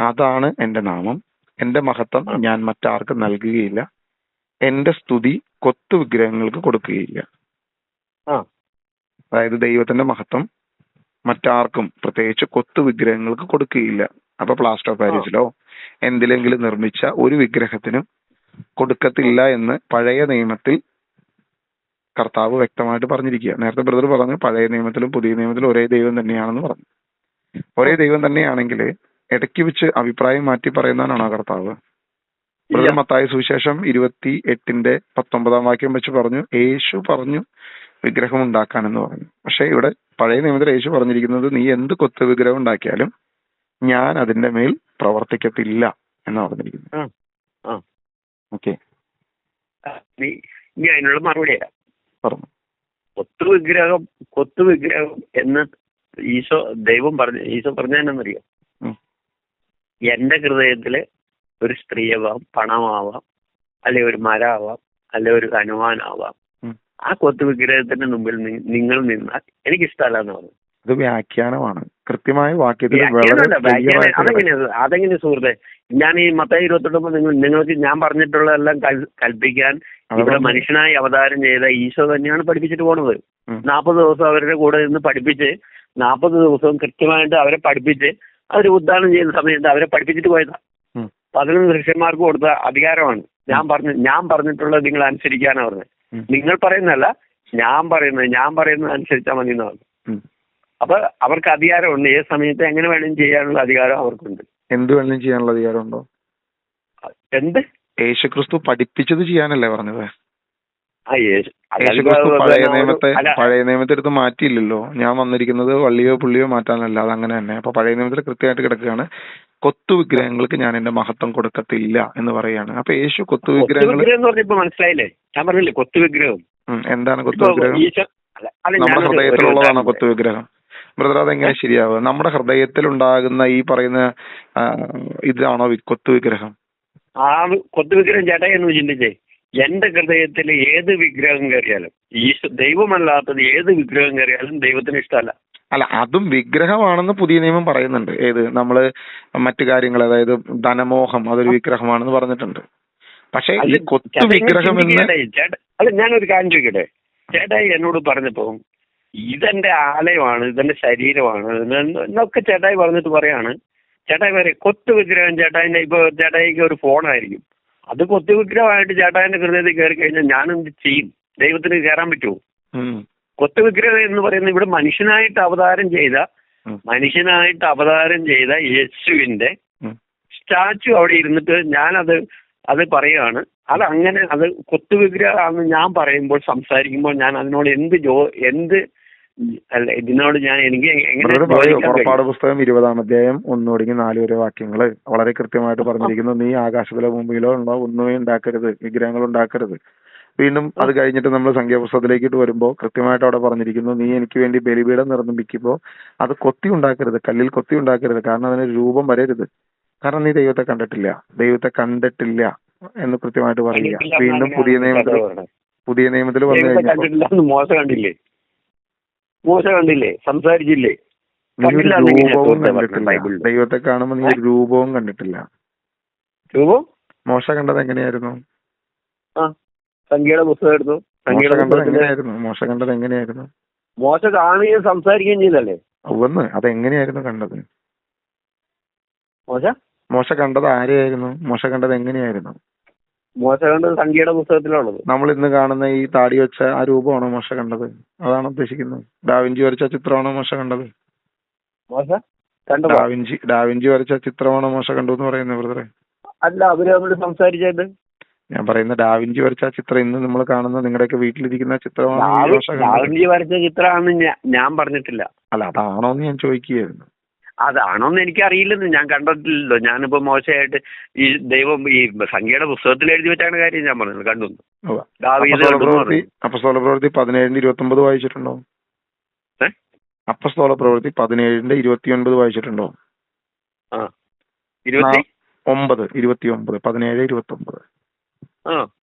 അതാണ് എന്റെ നാമം, എന്റെ മഹത്വം ഞാൻ മറ്റാർക്കും നൽകുകയില്ല, എന്റെ സ്തുതി കൊത്തു വിഗ്രഹങ്ങൾക്ക് കൊടുക്കുകയില്ല. അതായത് ദൈവത്തിന്റെ മഹത്വം മറ്റാർക്കും, പ്രത്യേകിച്ച് കൊത്തു വിഗ്രഹങ്ങൾക്ക് കൊടുക്കുകയില്ല. അപ്പൊ പ്ലാസ്റ്റർ ഓഫ് പാരീസിലോ എന്തിലെങ്കിലും നിർമ്മിച്ച ഒരു വിഗ്രഹത്തിനും കൊടുക്കത്തില്ല എന്ന് പഴയ നിയമത്തിൽ കർത്താവ് വ്യക്തമായിട്ട് പറഞ്ഞിരിക്കുക. നേരത്തെ ബ്രദർ പറഞ്ഞു പഴയ നിയമത്തിലും പുതിയ നിയമത്തിലും ഒരേ ദൈവം തന്നെയാണെന്ന് പറഞ്ഞു. ഒരേ ദൈവം തന്നെയാണെങ്കിൽ ഇടയ്ക്ക് വെച്ച് അഭിപ്രായം മാറ്റി പറയുന്നവനാണോ കർത്താവ്? ബ്രദർ മത്തായി സുവിശേഷം 28:19 വെച്ച് പറഞ്ഞു, യേശു പറഞ്ഞു വിഗ്രഹം ഉണ്ടാക്കാനെന്ന് പറഞ്ഞു. പക്ഷെ ഇവിടെ പഴയ നിയമത്തിൽ യേശു പറഞ്ഞിരിക്കുന്നത് നീ എന്ത് കൊത്തു വിഗ്രഹം ഉണ്ടാക്കിയാലും ഞാൻ അതിന്റെ മേൽ പ്രവർത്തിക്കത്തില്ല എന്നാ പറഞ്ഞിരിക്കുന്നത്. ഓക്കെ, അതിനുള്ള മറുപടി പറഞ്ഞു. കൊത്തു വിഗ്രഹം എന്ന് ദൈവം ഈശോ പറഞ്ഞതെന്നറിയോ? എന്റെ ഹൃദയത്തില് ഒരു സ്ത്രീയാവാം, പണമാവാം, അല്ലെ ഒരു മരമാവാം, അല്ലെ ഒരു ഹനുമാനാവാം. ആ കൊത്തു വിഗ്രഹത്തിന്റെ മുമ്പിൽ നിങ്ങൾ നിന്നാൽ എനിക്കിഷ്ടമല്ല എന്ന് പറഞ്ഞു. ഇത് വ്യാഖ്യാനമാണ്, കൃത്യമായ വാക്യത്തിൽ. അതെങ്ങനെ സുഹൃത്തെ? ഞാൻ ഈ മത്തായി 28 നിങ്ങൾക്ക് ഞാൻ പറഞ്ഞിട്ടുള്ളതെല്ലാം കൽപ്പിക്കാൻ ഇവിടെ മനുഷ്യനായി അവതാരം ചെയ്ത ഈശോ തന്നെയാണ് പഠിപ്പിച്ചിട്ട് പോണത്. 40 ദിവസം അവരുടെ കൂടെ നിന്ന് പഠിപ്പിച്ച് 40 ദിവസവും കൃത്യമായിട്ട് അവരെ പഠിപ്പിച്ച് അവർ ഉദ്ധാനം ചെയ്യുന്ന സമയത്ത് അവരെ പഠിപ്പിച്ചിട്ട് പോയതാ. 11 ശിഷ്യന്മാർക്ക് കൊടുത്ത അധികാരമാണ്. ഞാൻ പറഞ്ഞിട്ടുള്ളത് നിങ്ങൾ അനുസരിക്കാനാ പറഞ്ഞത്. നിങ്ങൾ പറയുന്നതല്ല, ഞാൻ പറയുന്നത് അനുസരിച്ചാൽ മതി എന്ന് പറഞ്ഞു. അപ്പൊ അവർക്ക് അധികാരമുണ്ട്, ഏത് സമയത്ത് എങ്ങനെ വേണമെങ്കിലും ചെയ്യാനുള്ള അധികാരം അവർക്കുണ്ട്. എന്ത് വേണമെങ്കിലും ചെയ്യാനുള്ള അധികാരമുണ്ടോ? എന്ത്? യേശുക്രിസ്തു പഠിപ്പിച്ചത് ചെയ്യാനല്ലേ പറഞ്ഞത്? യേശുക്രിസ്തു പഴയ നിയമത്തെ എടുത്ത് മാറ്റിയില്ലല്ലോ. ഞാൻ വന്നിരിക്കുന്നത് വള്ളിയോ പുള്ളിയോ മാറ്റാനല്ല, അത് അങ്ങനെ തന്നെ. അപ്പൊ പഴയ നിയമത്തിൽ കൃത്യമായിട്ട് കിടക്കുകയാണ്, കൊത്തു വിഗ്രഹങ്ങൾക്ക് ഞാൻ എന്റെ മഹത്വം കൊടുക്കത്തില്ല എന്ന് പറയാണ്. അപ്പൊ യേശു കൊത്തു വിഗ്രഹങ്ങൾ മനസ്സിലായില്ലേ? ഞാൻ പറഞ്ഞില്ലേ കൊത്തു വിഗ്രഹം എന്താണ്? കൊത്തു വിഗ്രഹം നമ്മുടെ ഹൃദയത്തിലുള്ളതാണ് കൊത്തു വിഗ്രഹം. ബ്രദർ, അതെങ്ങനെ ശരിയാവുക? നമ്മുടെ ഹൃദയത്തിൽ ഉണ്ടാകുന്ന ഈ പറയുന്ന ഇതാണോ കൊത്തു വിഗ്രഹം? ആ കൊത്തു വിഗ്രഹം ചേട്ടായി എന്ന് ചിന്തിച്ചേ. എന്റെ ഹൃദയത്തിൽ ഏത് വിഗ്രഹം കയറിയാലും, ദൈവമല്ലാത്തത് ഏത് വിഗ്രഹം കയറിയാലും ദൈവത്തിന് ഇഷ്ടമല്ല. അല്ല, അതും വിഗ്രഹമാണെന്ന് പുതിയ നിയമം പറയുന്നുണ്ട്. ഏത്? നമ്മള് മറ്റു കാര്യങ്ങൾ, അതായത് ധനമോഹം അതൊരു വിഗ്രഹമാണെന്ന് പറഞ്ഞിട്ടുണ്ട്. പക്ഷെ ഈ കൊത്തു വിഗ്രഹം അല്ല, ഞാനൊരു കാര്യം ചോദിക്കട്ടെ? ചേട്ടായി എന്നോട് പറഞ്ഞപ്പോ ഇതെന്റെ ആലയമാണ്, ഇതെന്റെ ശരീരമാണ് എന്നൊക്കെ ചേട്ടായി പറഞ്ഞിട്ട് പറയാണ്. ചേട്ടായി പറയും കൊത്തു വിഗ്രഹം. ചേട്ടായിക്ക് ഒരു ഫോണായിരിക്കും, അത് കൊത്തു വിഗ്രഹമായിട്ട് ചേട്ടായിന്റെ ഹൃദയത്തിൽ കയറി കഴിഞ്ഞാൽ ഞാൻ എന്ത് ചെയ്യും? ദൈവത്തിന് കയറാൻ പറ്റുമോ? കൊത്തു വിഗ്രഹം എന്ന് പറയുന്നത് ഇവിടെ മനുഷ്യനായിട്ട് അവതാരം ചെയ്ത യേശുവിന്റെ സ്റ്റാച്ചു അവിടെ ഇരുന്നിട്ട് അത് പറയാണ്. അത് കൊത്തു വിഗ്രഹമാണെന്ന് ഞാൻ പറയുമ്പോൾ, സംസാരിക്കുമ്പോൾ ഞാൻ അതിനോട് ഇതിനോട് ഞാൻ എനിക്ക് പുറപ്പാട് പുസ്തകം 20-1-4 വാക്യങ്ങള് വളരെ കൃത്യമായിട്ട് പറഞ്ഞിരിക്കുന്നു. നീ ആകാശത്തിലോ ഭൂമിയിലോ ഉണ്ടോ ഒന്നുമേ ഉണ്ടാക്കരുത്, വിഗ്രഹങ്ങൾ ഉണ്ടാക്കരുത്. വീണ്ടും അത് കഴിഞ്ഞിട്ട് നമ്മൾ സംഖ്യാപുസ്തകത്തിലേക്കിട്ട് വരുമ്പോൾ കൃത്യമായിട്ട് അവിടെ പറഞ്ഞിരിക്കുന്നു, നീ എനിക്ക് വേണ്ടി ബലിപീഠം നിർമ്മിക്കുമ്പോൾ അത് കൊത്തി ഉണ്ടാക്കരുത്, കല്ലിൽ കൊത്തി ഉണ്ടാക്കരുത്, കാരണം അതിന് രൂപം വരരുത്, കാരണം നീ ദൈവത്തെ കണ്ടിട്ടില്ല എന്ന് കൃത്യമായിട്ട് പറയുക. വീണ്ടും പുതിയ നിയമത്തിൽ വന്നു കഴിഞ്ഞപ്പോൾ മോശ കണ്ടില്ലേ, സംസാരിച്ചില്ലേ, രൂപവും കണ്ടിട്ടില്ല. ദൈവത്തെ കാണുമ്പോൾ നീ ഒരു രൂപവും കണ്ടിട്ടില്ല. രൂപം മോശ കണ്ടത് എങ്ങനെയായിരുന്നു? സംഖ്യയുടെ പുസ്തകം എടുത്തു. മോശ കണ്ടത് എങ്ങനെയായിരുന്നു? മോശ കാണുകയും സംസാരിക്കുകയും ചെയ്തല്ലേ? അതെങ്ങനെയായിരുന്നു കണ്ടത്? മോശ കണ്ടത് ആരെയായിരുന്നു? മോശ കണ്ടത് എങ്ങനെയായിരുന്നു? മോശ കണ്ടത് സംഖ്യയുടെ പുസ്തകത്തിലുള്ളത്. നമ്മൾ ഇന്ന് കാണുന്ന ഈ താടി വെച്ച ആ രൂപമാണോ മോശ കണ്ടത്? അതാണ് ഉദ്ദേശിക്കുന്നത്. ഡാവിഞ്ചി വരച്ച ചിത്രമാണോ മോശ കണ്ടത്? ഡാവിഞ്ചി വരച്ച ചിത്രമാണോ മോശ കണ്ടു എന്ന് പറയുന്നത് ബ്രദറെ? അല്ല, അവര് തമ്മിൽ സംസാരിച്ചത്. ഞാൻ പറയുന്ന ഡാവിഞ്ചി വരച്ച ചിത്രം ഇന്ന് നമ്മൾ കാണുന്ന നിങ്ങളുടെയൊക്കെ വീട്ടിലിരിക്കുന്ന ചിത്രമാണ്. ഡാവിഞ്ചി വരച്ച ചിത്രമാണെന്ന് ഞാൻ പറഞ്ഞിട്ടില്ല. അല്ല, അതാണോന്ന് ഞാൻ ചോദിക്കുകയായിരുന്നു. അതാണോന്ന് എനിക്കറിയില്ലെന്ന്, ഞാൻ കണ്ടിട്ടില്ലല്ലോ. ഞാനിപ്പോ മോശമായിട്ട് ഈ ദൈവം ഈ സംഖ്യയുടെ പുസ്തകത്തിൽ എഴുതി വെച്ചാണ് കാര്യം ഞാൻ പറഞ്ഞത് കണ്ടു. അപ്പസ്തോല പ്രവൃത്തി 17:29 വായിച്ചിട്ടുണ്ടോ? അപ്പസ്തോല പ്രവൃത്തി 17:29 വായിച്ചിട്ടുണ്ടോ? 17:29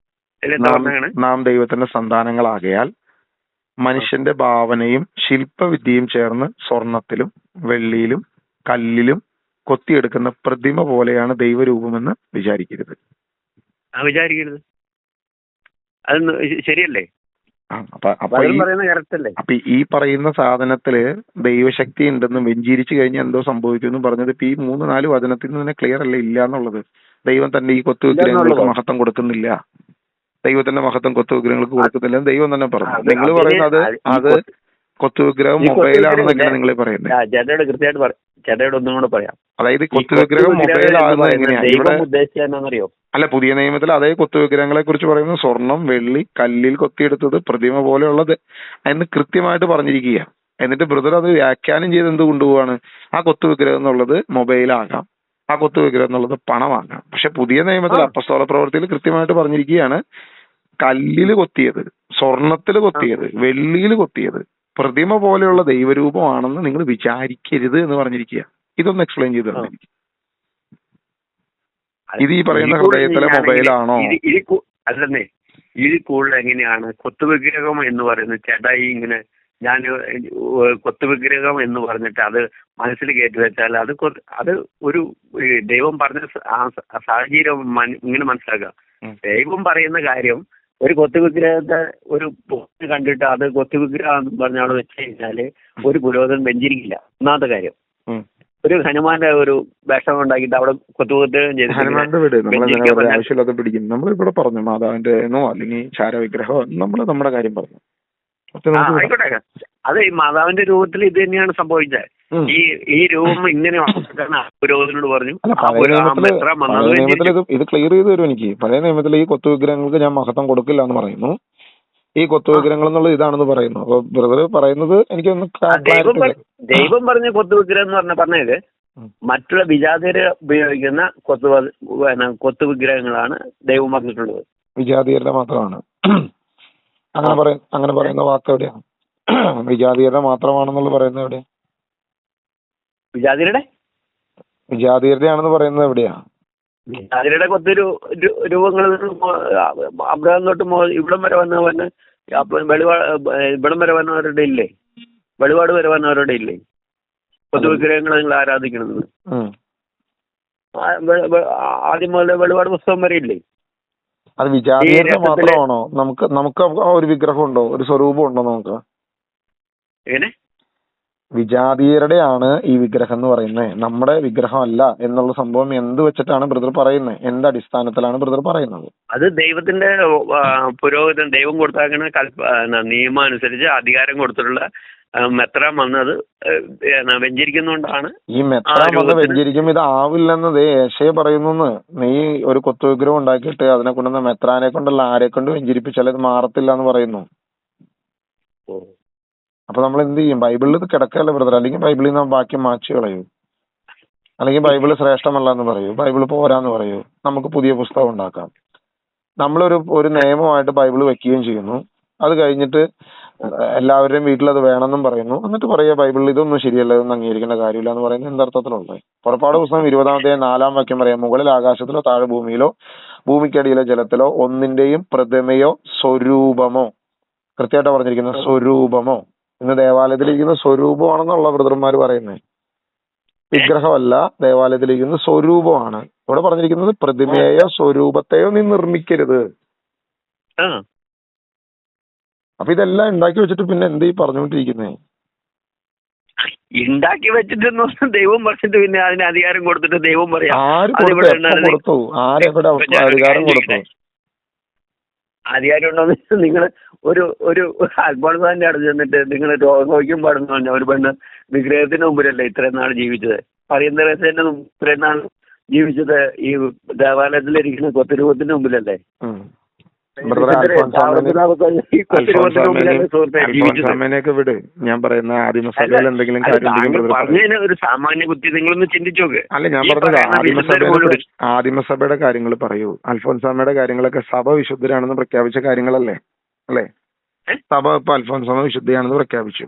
നാം ദൈവത്തിന്റെ സന്താനങ്ങളാകയാൽ മനുഷ്യന്റെ ഭാവനയും ശില്പവിദ്യയും ചേർന്ന് സ്വർണത്തിലും വെള്ളിയിലും കല്ലിലും കൊത്തിയെടുക്കുന്ന പ്രതിമ പോലെയാണ് ദൈവരൂപമെന്ന് വിചാരിക്കരുത്. അത് ശരിയല്ലേ? അപ്പൊ ഈ പറയുന്ന സാധനത്തില് ദൈവശക്തി ഉണ്ടെന്ന് വെഞ്ചിരിച്ചു കഴിഞ്ഞാൽ എന്തോ സംഭവിക്കും പറഞ്ഞത് ഇപ്പൊ ഈ 3-4 വചനത്തിൽ നിന്ന് തന്നെ ക്ലിയർ അല്ലേ ഇല്ല എന്നുള്ളത്. ദൈവം തന്നെ ഈ കൊത്തുവിഗ്രഹങ്ങൾക്ക് മഹത്വം കൊടുക്കുന്നില്ല, ദൈവത്തിന്റെ മഹത്വം കൊത്തുവിഗ്രഹങ്ങൾക്ക് കൊടുക്കുന്നില്ല ദൈവം തന്നെ പറഞ്ഞു. നിങ്ങൾ പറയുന്നത് അത് കൊത്തുവിഗ്രഹം മൊബൈലാണെന്നൊക്കെയാണ് നിങ്ങൾ പറയുന്നത്. ചേട്ടയോട് ഒന്നും കൂടെ പറയാം. അതായത് കൊത്തുവിഗ്രഹം മൊബൈലാകുന്നത് എങ്ങനെയാ? അല്ല, പുതിയ നിയമത്തിൽ അതേ കൊത്തുവിഗ്രഹങ്ങളെ കുറിച്ച് പറയുന്നത് സ്വർണം, വെള്ളി, കല്ലിൽ കൊത്തിയെടുത്തത്, പ്രതിമ പോലെയുള്ളത് എന്ന് കൃത്യമായിട്ട് പറഞ്ഞിരിക്കുക. എന്നിട്ട് ബ്രദർ അത് വ്യാഖ്യാനം ചെയ്ത് എന്ത് കൊണ്ടുപോവാണ്? ആ കൊത്തുവിഗ്രഹം എന്നുള്ളത് മൊബൈലാകാം, ആ കൊത്തുവിഗ്രഹം എന്നുള്ളത് പണമാകാം. പക്ഷെ പുതിയ നിയമത്തിൽ അപ്പസ്തോല പ്രവൃത്തിയിൽ കൃത്യമായിട്ട് പറഞ്ഞിരിക്കുകയാണ് കല്ലിൽ കൊത്തിയത്, സ്വർണത്തിൽ കൊത്തിയത്, വെള്ളിയിൽ കൊത്തിയത് പ്രതിമ പോലെയുള്ള ദൈവരൂപമാണെന്ന് നിങ്ങൾ വിചാരിക്കരുത് എന്ന് പറഞ്ഞിരിക്കുക. ഇതൊന്ന് എക്സ്പ്ലെയിൻ ചെയ്ത് തന്നിരിക്കും. ഇത് ഈ പറയുന്ന ഹൃദയത്തിലെ മൊബൈലാണോ? അല്ലെന്നേ, ഇതിൽ കൂടുതൽ എങ്ങനെയാണ് കൊത്തുവിഗ്രഹം എന്ന് പറയുന്നത്? ചേട്ടാ ഈ ഇങ്ങനെ ഞാൻ കൊത്തുവിഗ്രഹം എന്ന് പറഞ്ഞിട്ട് അത് മനസ്സിൽ കയറ്റി വെച്ചാൽ അത് ഒരു ദൈവം പറഞ്ഞ സാഹചര്യം ഇങ്ങനെ മനസ്സിലാക്കുക. ദൈവം പറയുന്ന കാര്യം ഒരു കൊത്തുവിഗ്രഹത്തെ ഒരു കണ്ടിട്ട് അത് കൊത്തുവിഗ്രഹം പറഞ്ഞ അവിടെ വെച്ച് കഴിഞ്ഞാല് ഒരു പുരോഹിതൻ വെഞ്ചിരിക്കില്ല. ഒന്നാമത്തെ കാര്യം. ഒരു ഹനുമാന്റെ ഒരു വേഷം ഉണ്ടാക്കിയിട്ട് അവിടെ കൊത്തുവിഗ്രഹം ആവശ്യമില്ലാത്ത പിടിക്കും. നമ്മളിവിടെ പറഞ്ഞു മാതാവിന്റെ എന്നോ അല്ലെങ്കിൽ ചാരവിഗ്രഹമോ നമ്മുടെ കാര്യം പറഞ്ഞു. ആയിക്കോട്ടെ, അത് ഈ മാതാവിന്റെ രൂപത്തിൽ ഇത് തന്നെയാണ് സംഭവിച്ചത്. ഈ രൂപം ഇങ്ങനെ പുരോഹിതനോട് പറഞ്ഞു. ഇത് ക്ലിയർ ചെയ്ത് തരും എനിക്ക്. പഴയ നിയമത്തിൽ ഈ കൊത്തുവിഗ്രഹങ്ങൾക്ക് ഞാൻ മഹത്വം കൊടുക്കില്ല എന്ന് പറയുന്നു. ഈ കൊത്തുവിഗ്രഹങ്ങൾ എന്നുള്ളത് ഇതാണെന്ന് പറയുന്നു. അപ്പൊ ബ്രദർ പറയുന്നത് എനിക്കൊന്ന് ദൈവം പറഞ്ഞ കൊത്തുവിഗ്രഹം എന്ന് പറഞ്ഞത് മറ്റുള്ള വിജാതിയരെ ഉപയോഗിക്കുന്ന കൊത്തുവിഗ്രഹങ്ങളാണ് ദൈവം പറഞ്ഞിട്ടുള്ളത്. വിജാതിയരുടെ മാത്രമാണ് അങ്ങനെ പറയുന്ന വാക്ക് എവിടെയാണ്? വിജാതിയരുടെ മാത്രമാണെന്നുള്ള പറയുന്നത് എവിടെയാ? വിജാതിയരുടെ ആണെന്ന് പറയുന്നത് എവിടെയാ? വിജാതിയരുടെ കൊത്തൊരു രൂപങ്ങൾ അബ്രഹാം തൊട്ട് ഇവിടം വരെ വന്നവന് ഇവിടം വരെ വന്നവരുടെ ഇല്ലേ? വെളിപാട് വരെ വന്നവരുടെ ഇല്ലേ കൊത്തുവിഗ്രഹങ്ങൾ നിങ്ങൾ ആരാധിക്കണമെന്ന്? ആദ്യം മുതൽ വെളിപാട് പുസ്തകം വരെ ഇല്ലേ? അത് വിജാതിയരുടെ മാത്രമാണോ? നമുക്ക് ഒരു വിഗ്രഹം ഉണ്ടോ, ഒരു സ്വരൂപം ഉണ്ടോ? നമുക്ക് എങ്ങനെ വിജാതിയരുടെ ആണ് ഈ വിഗ്രഹം എന്ന് പറയുന്നത്, നമ്മുടെ വിഗ്രഹം അല്ല എന്നുള്ള സംഭവം എന്ത് വെച്ചിട്ടാണ് ബ്രദർ പറയുന്നത്? എന്ത് അടിസ്ഥാനത്തിലാണ് ബ്രദർ പറയുന്നത്? അത് ദൈവത്തിന്റെ പുരോഹിതൻ ദൈവം കൊടുത്താക്കുന്ന നിയമം അനുസരിച്ച് അധികാരം കൊടുത്തിട്ടുള്ള മെത്രാൻ വന്നത് വെഞ്ചരിക്കുന്നോണ്ടാണ്. ഈ മെത്രാൻ വന്ന് വെഞ്ചരിക്കും ഇത് ആവില്ലെന്നത് യേശയ പറയുന്നു. നീ ഒരു കൊത്തുവിഗ്രഹം ഉണ്ടാക്കിയിട്ട് അതിനെ കൊണ്ടുവന്ന മെത്രാനെ കൊണ്ടല്ല ആരെ കൊണ്ട് വെഞ്ചരിപ്പിച്ചാൽ ഇത് മാറത്തില്ല എന്ന് പറയുന്നു. അപ്പൊ നമ്മൾ എന്ത് ചെയ്യും? ബൈബിളിൽ ഇത് കിടക്കല്ലേ ബ്രദർ? അല്ലെങ്കിൽ ബൈബിളിൽ നിന്ന് വാക്യം മാറ്റി കളയൂ, അല്ലെങ്കിൽ ബൈബിള് ശ്രേഷ്ഠമല്ല എന്ന് പറയൂ, ബൈബിള് പോരാന്ന് പറയൂ, നമുക്ക് പുതിയ പുസ്തകം ഉണ്ടാക്കാം. ഒരു നിയമമായിട്ട് ബൈബിൾ വെക്കുകയും ചെയ്യുന്നു. അത് കഴിഞ്ഞിട്ട് എല്ലാവരുടെയും വീട്ടിൽ അത് വേണമെന്നും പറയുന്നു. എന്നിട്ട് പറയുക ബൈബിളിൽ ഇതൊന്നും ശരിയല്ല, ഇതൊന്നും അംഗീകരിക്കേണ്ട കാര്യമില്ല എന്ന് പറയുന്നത് എന്തർത്ഥത്തിലുള്ളത്? പുറപ്പാട് പുസ്തകം 20-ാം വാക്യം പറയാം, മുകളിൽ ആകാശത്തിലോ താഴെ ഭൂമിയിലോ ഭൂമിക്കടിയിലെ ജലത്തിലോ ഒന്നിന്റെയും പ്രതിമയോ സ്വരൂപമോ, കൃത്യമായിട്ട് പറഞ്ഞിരിക്കുന്നത് സ്വരൂപമോ. ഇന്ന് ദേവാലയത്തിലിരിക്കുന്ന സ്വരൂപമാണെന്നുള്ള ബ്രദർമാർ പറയുന്നത്, വിഗ്രഹമല്ല ദേവാലയത്തിലിരിക്കുന്ന സ്വരൂപമാണ്. ഇവിടെ പറഞ്ഞിരിക്കുന്നത് പ്രതിമയെയോ സ്വരൂപത്തെയോ നീ നിർമ്മിക്കരുത്. അപ്പൊ ഇതെല്ലാം ഉണ്ടാക്കി വെച്ചിട്ട് പിന്നെ എന്ത് ഈ പറഞ്ഞുകൊണ്ടിരിക്കുന്നേ? ഉണ്ടാക്കി വെച്ചിട്ട് ദൈവം പറഞ്ഞിട്ട് പിന്നെ അതിന് അധികാരം കൊടുത്തിട്ട് ദൈവം പറയാം. കൊടുത്തു? ആരെവിടെ അധികാരം കൊടുത്തു? അധികാരം ഉണ്ടോന്ന് നിങ്ങൾ ഒരു അത്ഭുതത്തിന്റെ അടുത്ത് ചെന്നിട്ട് നിങ്ങൾ രോഗം പാടുന്ന പറഞ്ഞ ഒരു പെണ്ണ് വിഗ്രഹത്തിന് മുമ്പിലല്ലേ ഇത്രയും നാൾ ജീവിച്ചത്? പറയുന്നതിന്റെ ഇത്രയും നാൾ ജീവിച്ചത് ഈ ദേവാലയത്തിലിരിക്കുന്ന കൊത്തുരൂപത്തിന്റെ മുമ്പിലല്ലേ? വിട്, ഞാൻ പറയുന്ന ആദിമസഭയിൽ എന്തെങ്കിലും പറഞ്ഞതിന് ഒരു സാമാന്യ ബുദ്ധി നിങ്ങളൊന്ന് ചിന്തിച്ചു നോക്ക്. അല്ല, ഞാൻ പറഞ്ഞത് ആദിമസഭയുടെ കാര്യങ്ങൾ പറയൂ. അൽഫോൻസാമയുടെ കാര്യങ്ങളൊക്കെ സഭ വിശുദ്ധരാണെന്ന് പ്രഖ്യാപിച്ച കാര്യങ്ങളല്ലേ? അല്ലേ? സഭ ഇപ്പൊ അൽഫോൻസാമ വിശുദ്ധയാണെന്ന് പ്രഖ്യാപിച്ചു.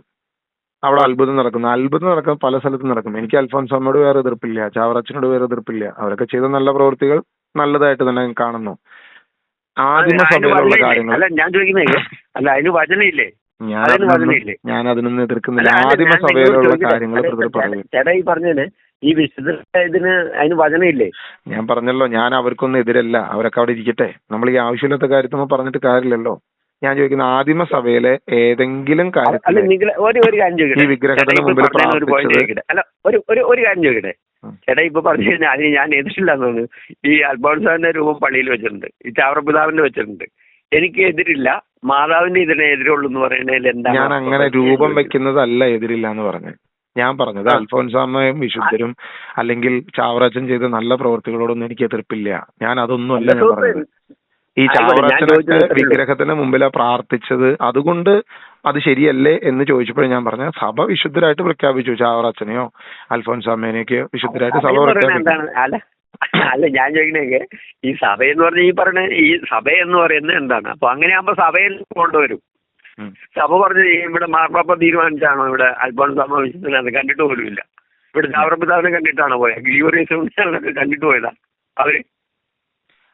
അവിടെ അത്ഭുതം നടക്കുന്ന പല സ്ഥലത്തും നടക്കും. എനിക്ക് അൽഫോൻസാമയോട് വേറെ എതിർപ്പില്ല, ചാവറച്ചനോട് വേറെ എതിർപ്പില്ല. അവരൊക്കെ ചെയ്ത നല്ല പ്രവൃത്തികൾ നല്ലതായിട്ട് തന്നെ കാണുന്നു. ആദിമസഭയിലുള്ള കാര്യങ്ങൾ അല്ല ഞാൻ ചോദിക്കുന്നത്. അല്ല, അതിന് വചനയില്ലേ? ഞാൻ അതിനൊന്നും എതിർക്കുന്നില്ല. ആദിമസഭയിലുള്ള കാര്യങ്ങൾ ചേട്ടാ ഈ പറഞ്ഞതിന് ഈ വിശുദ്ധ ഇതിന് അതിന് വചനയില്ലേ? ഞാൻ പറഞ്ഞല്ലോ, ഞാൻ അവർക്കൊന്നും എതിരല്ല. അവരൊക്കെ അവിടെ ഇരിക്കട്ടെ. നമ്മൾ ഈ ആവശ്യമില്ലാത്ത കാര്യത്തിൽ പറഞ്ഞിട്ട് കാര്യമില്ലല്ലോ. ഞാൻ ചോദിക്കുന്ന ആദിമസഭയിലെ ഏതെങ്കിലും കാര്യത്തിൽ ഈ വിഗ്രഹത്തിന് മുമ്പിൽ ഒരു കാര്യം ചോദിക്കട്ടെ ചേട്ടാ. ഇപ്പൊ പറഞ്ഞു കഴിഞ്ഞാൽ അതിന് ഞാൻ എതിരില്ലാന്ന് തോന്നുന്നു. ഈ അൽഫോൻസാന്റെ രൂപം പള്ളിയിൽ വെച്ചിട്ടുണ്ട്, ഈ ചാവറപിതാവിന്റെ വെച്ചിട്ടുണ്ട്. എനിക്ക് എതിരില്ല, മാതാവിന്റെ ഇതിനെ എതിരുള്ളൂ എന്ന് പറയുന്നതിൽ എന്താ? ഞാൻ അങ്ങനെ രൂപം വെക്കുന്നതല്ല എതിരില്ല എന്ന് പറഞ്ഞു. ഞാൻ പറഞ്ഞത് അൽഫോൻസാമയും വിശുദ്ധരും അല്ലെങ്കിൽ ചാവറച്ചൻ ചെയ്ത നല്ല പ്രവൃത്തികളോടൊന്നും എനിക്ക് എതിർപ്പില്ല. ഞാൻ അതൊന്നും അല്ല ഞാൻ പറഞ്ഞത്. ഈ ചാവറച്ചനൊക്കെ വിഗ്രഹത്തിന് മുമ്പിലാ പ്രാർത്ഥിച്ചത്, അതുകൊണ്ട് അത് ശരിയല്ലേ എന്ന് ചോദിച്ചപ്പോൾ ഞാൻ പറഞ്ഞ സഭ വിശുദ്ധരായിട്ട് പ്രഖ്യാപിച്ചു. ചാവറച്ചനെയോ അൽഫോൻസാമേനെയൊക്കെയോ വിശുദ്ധരായിട്ട് സഭ പ്രഖ്യാപിച്ചു. അല്ല ഞാൻ ചോദിക്കണേ, ഈ സഭയെന്ന് പറഞ്ഞ ഈ പറഞ്ഞ ഈ സഭ എന്ന് പറയുന്നത് എന്താണ്? അപ്പൊ അങ്ങനെയാകുമ്പോ സഭയിൽ കൊണ്ടുവരും. സഭ പറഞ്ഞ് ഇവിടെ മാർപ്പാപ്പ തീരുമാനിച്ചാണോ ഇവിടെ അൽഫോൻസാമ വിശുദ്ധനെ കണ്ടിട്ട് പോലുമില്ല? ഇവിടെ ചാവറപിതാവിനെ കണ്ടിട്ടാണോ പോയത്? ഗ്രിഗോറിയോസിനെ കണ്ടിട്ട് പോയതാ അവര്?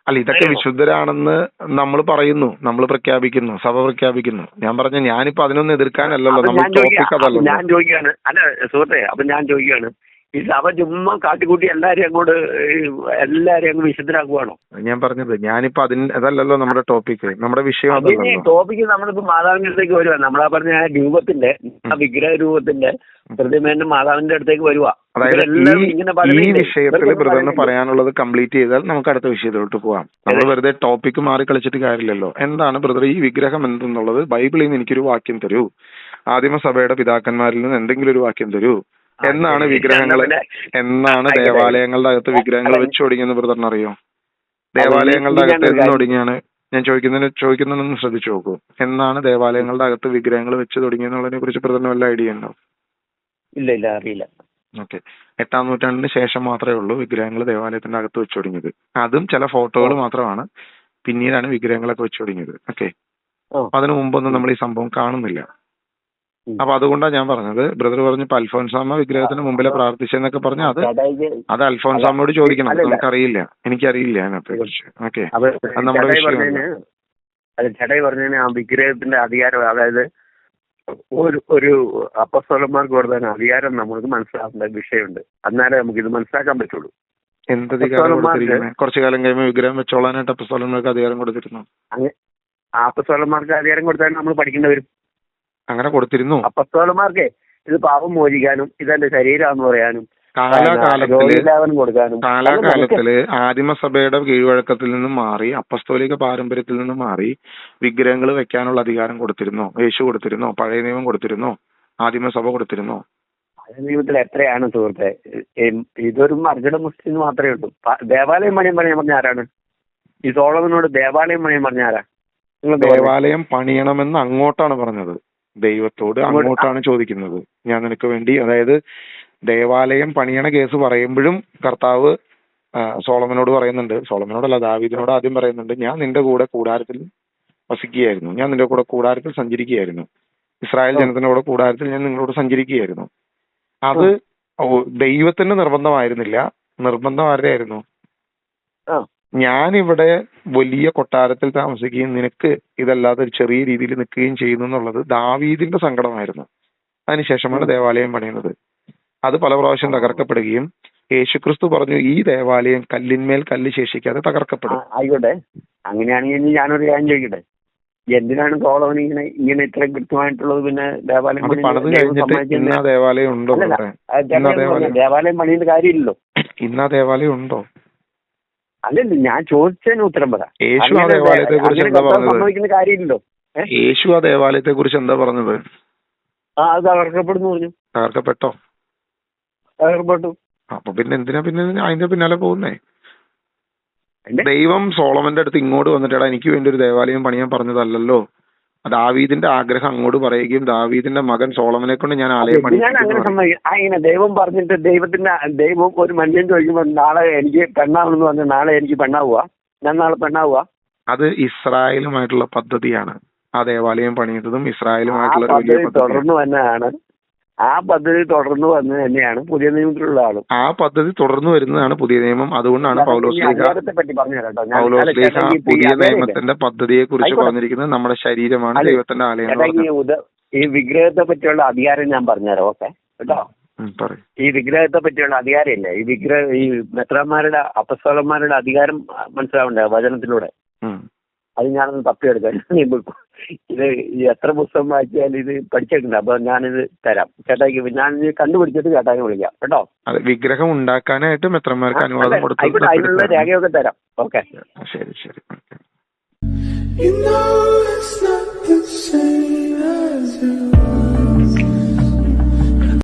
അല്ല, ഇതൊക്കെ വിശുദ്ധരാണെന്ന് നമ്മൾ പറയുന്നു, നമ്മൾ പ്രഖ്യാപിക്കുന്നു, സഭ പ്രഖ്യാപിക്കുന്നു. ഞാൻ പറഞ്ഞ ഞാനിപ്പോ അതിനൊന്നും എതിർക്കാനല്ലല്ലോ, നമ്മൾ ടോപ്പിക് അതല്ലോ. ഞാൻ ചോദിക്കുകയാണ്, അല്ല സുഹൃത്തെ, അപ്പൊ ഞാൻ ചോദിക്കുകയാണ്, ഈ സഭ ചുമ്മാ കാട്ടിക്കൂട്ടി എല്ലാരെയും അങ്ങ് വിശുദ്ധരാക്കുവാണോ? ഞാൻ പറഞ്ഞത് ഞാനിപ്പോ അതല്ലല്ലോ നമ്മുടെ ടോപ്പിക്, നമ്മുടെ വിഷയം. ടോപ്പിക്ക് നമ്മളിപ്പോ മാതാവിന്റെ അടുത്തേക്ക് വരുവാ. നമ്മളാ പറഞ്ഞ ആ രൂപത്തിന്റെ, ആ വിഗ്രഹ രൂപത്തിന്റെ പ്രതിമേന്റെ മാതാവിന്റെ അടുത്തേക്ക് വരുവാ. അതായത് ഈ വിഷയത്തിൽ ബ്രദറിന് പറയാനുള്ളത് കംപ്ലീറ്റ് ചെയ്താൽ നമുക്ക് അടുത്ത വിഷയത്തിലോട്ട് പോവാം. നമ്മൾ വെറുതെ ടോപ്പിക്ക് മാറി കളിച്ചിട്ട് കാര്യമില്ലല്ലോ. എന്താണ് ബ്രദർ ഈ വിഗ്രഹം എന്തെന്നുള്ളത്? ബൈബിളിൽ നിന്ന് എനിക്കൊരു വാക്യം തരൂ. ആദിമസഭയുടെ പിതാക്കന്മാരിൽ നിന്ന് എന്തെങ്കിലും ഒരു വാക്യം തരൂ. എന്നാണ് ദേവാലയങ്ങളുടെ അകത്ത് വിഗ്രഹങ്ങൾ വെച്ച് ഒടുങ്ങിയെന്ന് ബ്രദറിന് അറിയോ? ദേവാലയങ്ങളുടെ അകത്ത് എന്ന് ഒടുങ്ങിയാണ്? ഞാൻ ചോദിക്കുന്നതെന്ന് ശ്രദ്ധിച്ചു നോക്കൂ. എന്നാണ് ദേവാലയങ്ങളുടെ അകത്ത് വിഗ്രഹങ്ങൾ വെച്ച് തുടങ്ങിയെന്നുള്ളതിനെ കുറിച്ച് ബ്രദറിന് വല്ല ഐഡിയ ഉണ്ടോ? ഇല്ല, അറിയില്ല. ഓക്കെ, 8-ാം നൂറ്റാണ്ടിന് ശേഷം മാത്രമേ ഉള്ളൂ വിഗ്രഹങ്ങൾ ദേവാലയത്തിന്റെ അകത്ത് വെച്ച് തുടങ്ങിയത്. അതും ചില ഫോട്ടോകൾ മാത്രമാണ്. പിന്നീടാണ് വിഗ്രഹങ്ങളൊക്കെ വെച്ച് തുടങ്ങിയത്. ഓക്കെ, അതിനു മുമ്പൊന്നും നമ്മൾ ഈ സംഭവം കാണുന്നില്ല. അപ്പൊ അതുകൊണ്ടാണ് ഞാൻ പറഞ്ഞത്. ബ്രദർ പറഞ്ഞു ഇപ്പൊ അൽഫോൻസാമ വിഗ്രഹത്തിന് മുമ്പിലെ പ്രാർത്ഥിച്ചെന്നൊക്കെ പറഞ്ഞ അത് അൽഫോൻസാമയോട് ചോദിക്കണം. നമുക്കറിയില്ല, എനിക്കറിയില്ല അതിനകത്തെ കുറിച്ച്. ഓക്കെ, അത് നമ്മുടെ വിഷയമാണ്. ചേട്ടായി പറഞ്ഞതിന് ആ വിഗ്രഹത്തിന്റെ അധികാരം, അതായത് ഒരു അപ്പസ്തലന്മാർക്ക് കൊടുത്ത അധികാരം നമുക്ക് മനസ്സിലാക്കേണ്ട വിഷയമുണ്ട്. എന്നാലേ നമുക്ക് ഇത് മനസ്സിലാക്കാൻ പറ്റുള്ളൂ. എന്ത് അധികാരം കൊടുത്തിരിക്കുന്നത്? കുറച്ചു കാലം കഴിയുമ്പോൾ വിഗ്രഹം വെച്ചോളാനായിട്ട് അപ്പസ്തലന്മാർക്ക് അധികാരം കൊടുത്തിരുന്നു. അപ്പസ്തലന്മാർക്ക് അധികാരം കൊടുത്താൽ നമ്മൾ പഠിക്കേണ്ടി വരും. അങ്ങനെ കൊടുത്തിരുന്നു. അപ്പസ്തലന്മാർക്ക് ഇത് പാപം മോചിക്കാനും ഇതെന്റെ ശരീരമാണെന്ന് പറയാനും കാലാകാലത്തില് ആദിമസഭയുടെ കീഴ്വഴക്കത്തിൽ നിന്നും മാറി അപ്പസ്തോലിക പാരമ്പര്യത്തിൽ നിന്നും മാറി വിഗ്രഹങ്ങൾ വെക്കാനുള്ള അധികാരം കൊടുത്തിരുന്നോ? യേശു കൊടുത്തിരുന്നോ? പഴയ നിയമം കൊടുത്തിരുന്നോ? ആദിമസഭ കൊടുത്തിരുന്നോ? പഴയ നിയമത്തിൽ എത്രയാണ് സുഹൃത്തെ? ഇതൊരു മർജിട മുസ്ലിം മാത്രമേ ഉള്ളൂ. ദേവാലയം പണിയാൻ പറഞ്ഞ ആരാണ്? ഈ സോളമനോട് ദേവാലയം പണിയാൻ പറഞ്ഞ ആരാ? ദേവാലയം പണിയണമെന്ന് അങ്ങോട്ടാണ് പറഞ്ഞത്. ദൈവത്തോട് അങ്ങോട്ടാണ് ചോദിക്കുന്നത്. ഞാൻ നിനക്ക് വേണ്ടി, അതായത് ദേവാലയം പണിയണ കേസ് പറയുമ്പോഴും കർത്താവ് സോളമനോട് പറയുന്നുണ്ട്, സോളമനോടല്ല ദാവീദിനോട് ആദ്യം പറയുന്നുണ്ട്, ഞാൻ നിന്റെ കൂടെ കൂടാരത്തിൽ വസിക്കുകയായിരുന്നു, ഞാൻ നിന്റെ കൂടെ കൂടാരത്തിൽ സഞ്ചരിക്കുകയായിരുന്നു, ഇസ്രായേൽ ജനത്തിന്റെ കൂടെ കൂടാരത്തിൽ ഞാൻ നിങ്ങളോട് സഞ്ചരിക്കുകയായിരുന്നു. അത് ദൈവത്തിന്റെ നിർബന്ധമായിരുന്നില്ല. നിർബന്ധം ആരുടെ ആയിരുന്നു? ഞാനിവിടെ വലിയ കൊട്ടാരത്തിൽ താമസിക്കുകയും നിനക്ക് ഇതല്ലാതെ ഒരു ചെറിയ രീതിയിൽ നിൽക്കുകയും ചെയ്യുന്നു എന്നുള്ളത് ദാവീദിന്റെ സങ്കടമായിരുന്നു. അതിനുശേഷമാണ് ദേവാലയം പണിയുന്നത്. അത് പല പ്രാവശ്യം തകർക്കപ്പെടുകയും യേശുക്രിസ്തു പറഞ്ഞു ഈ ദേവാലയം കല്ലിന്മേൽ കല്ല് ശേഷിക്കാതെ തകർക്കപ്പെടും. ആയിക്കോട്ടെ, അങ്ങനെയാണെങ്കിൽ ഞാനൊരു കാര്യം ചോദിക്കട്ടെ, എന്തിനാണ് സോളമൻ ഇങ്ങനെ ഇത്രയും കൃത്യമായിട്ടുള്ളത്? പിന്നെ ദേവാലയം പണിത് കഴിഞ്ഞിട്ട് ഇന്ന ദേവാലയം ഉണ്ടോ? ദേവാലയം പണിയുന്ന കാര്യമില്ലല്ലോ. ഇന്ന ദേവാലയം ഉണ്ടോ? അല്ലല്ല, ഞാൻ ചോദിച്ചതിന് ഉത്തരം പറ. യേശു ആ ദേവാലയത്തെ കുറിച്ച് എന്താ പറഞ്ഞത്? കാര്യമില്ലല്ലോ. യേശു ആ ദേവാലയത്തെ കുറിച്ച് എന്താ പറഞ്ഞത്? അത് തകർക്കപ്പെടുന്നു പറഞ്ഞു. തകർക്കപ്പെട്ടോ? തകർക്കപ്പെട്ടു. അപ്പൊ പിന്നെ എന്തിനാ പിന്നെ അതിന്റെ പിന്നാലെ പോകുന്നേ? ദൈവം സോളമന്റെ അടുത്ത് ഇങ്ങോട്ട് വന്നിട്ടാ എനിക്ക് വേണ്ടി ഒരു ദേവാലയം പണിയാൻ പറഞ്ഞതല്ലല്ലോ. ദാവീദിന്റെ ആഗ്രഹം അങ്ങോട്ട് പറയുകയും ദാവീദിന്റെ മകൻ സോളമനെ കൊണ്ട് ഞാൻ ആലയം പണിയാൻ ദൈവം പറഞ്ഞിട്ട് ദൈവം ഒരു മനുഷ്യൻ ചോദിക്കുമ്പോ നാളെ എനിക്ക് പെണ്ണാവണമെന്ന് പറഞ്ഞു, നാളെ എനിക്ക് പെണ്ണാവുക, ഞാൻ നാളെ പെണ്ണാവുക. അത് ഇസ്രായേലുമായിട്ടുള്ള പദ്ധതിയാണ്. ആ ദേവാലയം പണിയുന്നതും ഇസ്രായേലുമായിട്ടുള്ള തുടർന്ന് തന്നെയാണ്. ആ പദ്ധതി തുടർന്ന് വന്നത് തന്നെയാണ് പുതിയ നിയമത്തിലുള്ള ആളും. ആ പദ്ധതി തുടർന്നു വരുന്നതാണ് പുതിയ നിയമം. അതുകൊണ്ടാണ് പൗലോസ്ലീഹ പുതിയ നിയമത്തിന്റെ പദ്ധതിയെ കുറിച്ച് പറഞ്ഞിരിക്കുന്നത് നമ്മുടെ ശരീരമാണ് ദൈവത്തിന്റെ ആലയം. ഈ വിഗ്രഹത്തെ പറ്റിയുള്ള അധികാരം ഞാൻ പറഞ്ഞുതരാം. ഓക്കെ കേട്ടോ? ഈ വിഗ്രഹത്തെ പറ്റിയുള്ള അധികാരമില്ലേ, ഈ മെത്രാന്മാരുടെ അപ്പസ്തലന്മാരുടെ അധികാരം മനസ്സിലാവണ്ടേ വചനത്തിലൂടെ? അത് ഞാനൊന്ന് തപ്പിയെടുക്കാം. ഇത് എത്ര പുസ്തകം വായിച്ചാലും ഇത് പഠിച്ചിട്ടുണ്ട്. അപ്പൊ ഞാനിത് തരാം ചേട്ടായിക്ക്. ഞാനിത് കണ്ടുപിടിച്ചിട്ട് ചേട്ടായി വിളിക്കാം കേട്ടോ? വിഗ്രഹം ഉണ്ടാക്കാനായിട്ട് മെത്രന്മാർക്ക് അനുവാദം കൊടുത്തു. അതിനുള്ള രേഖയൊക്കെ തരാം. ഓക്കെ, ശരി ശരി. You know it's not the same as it was.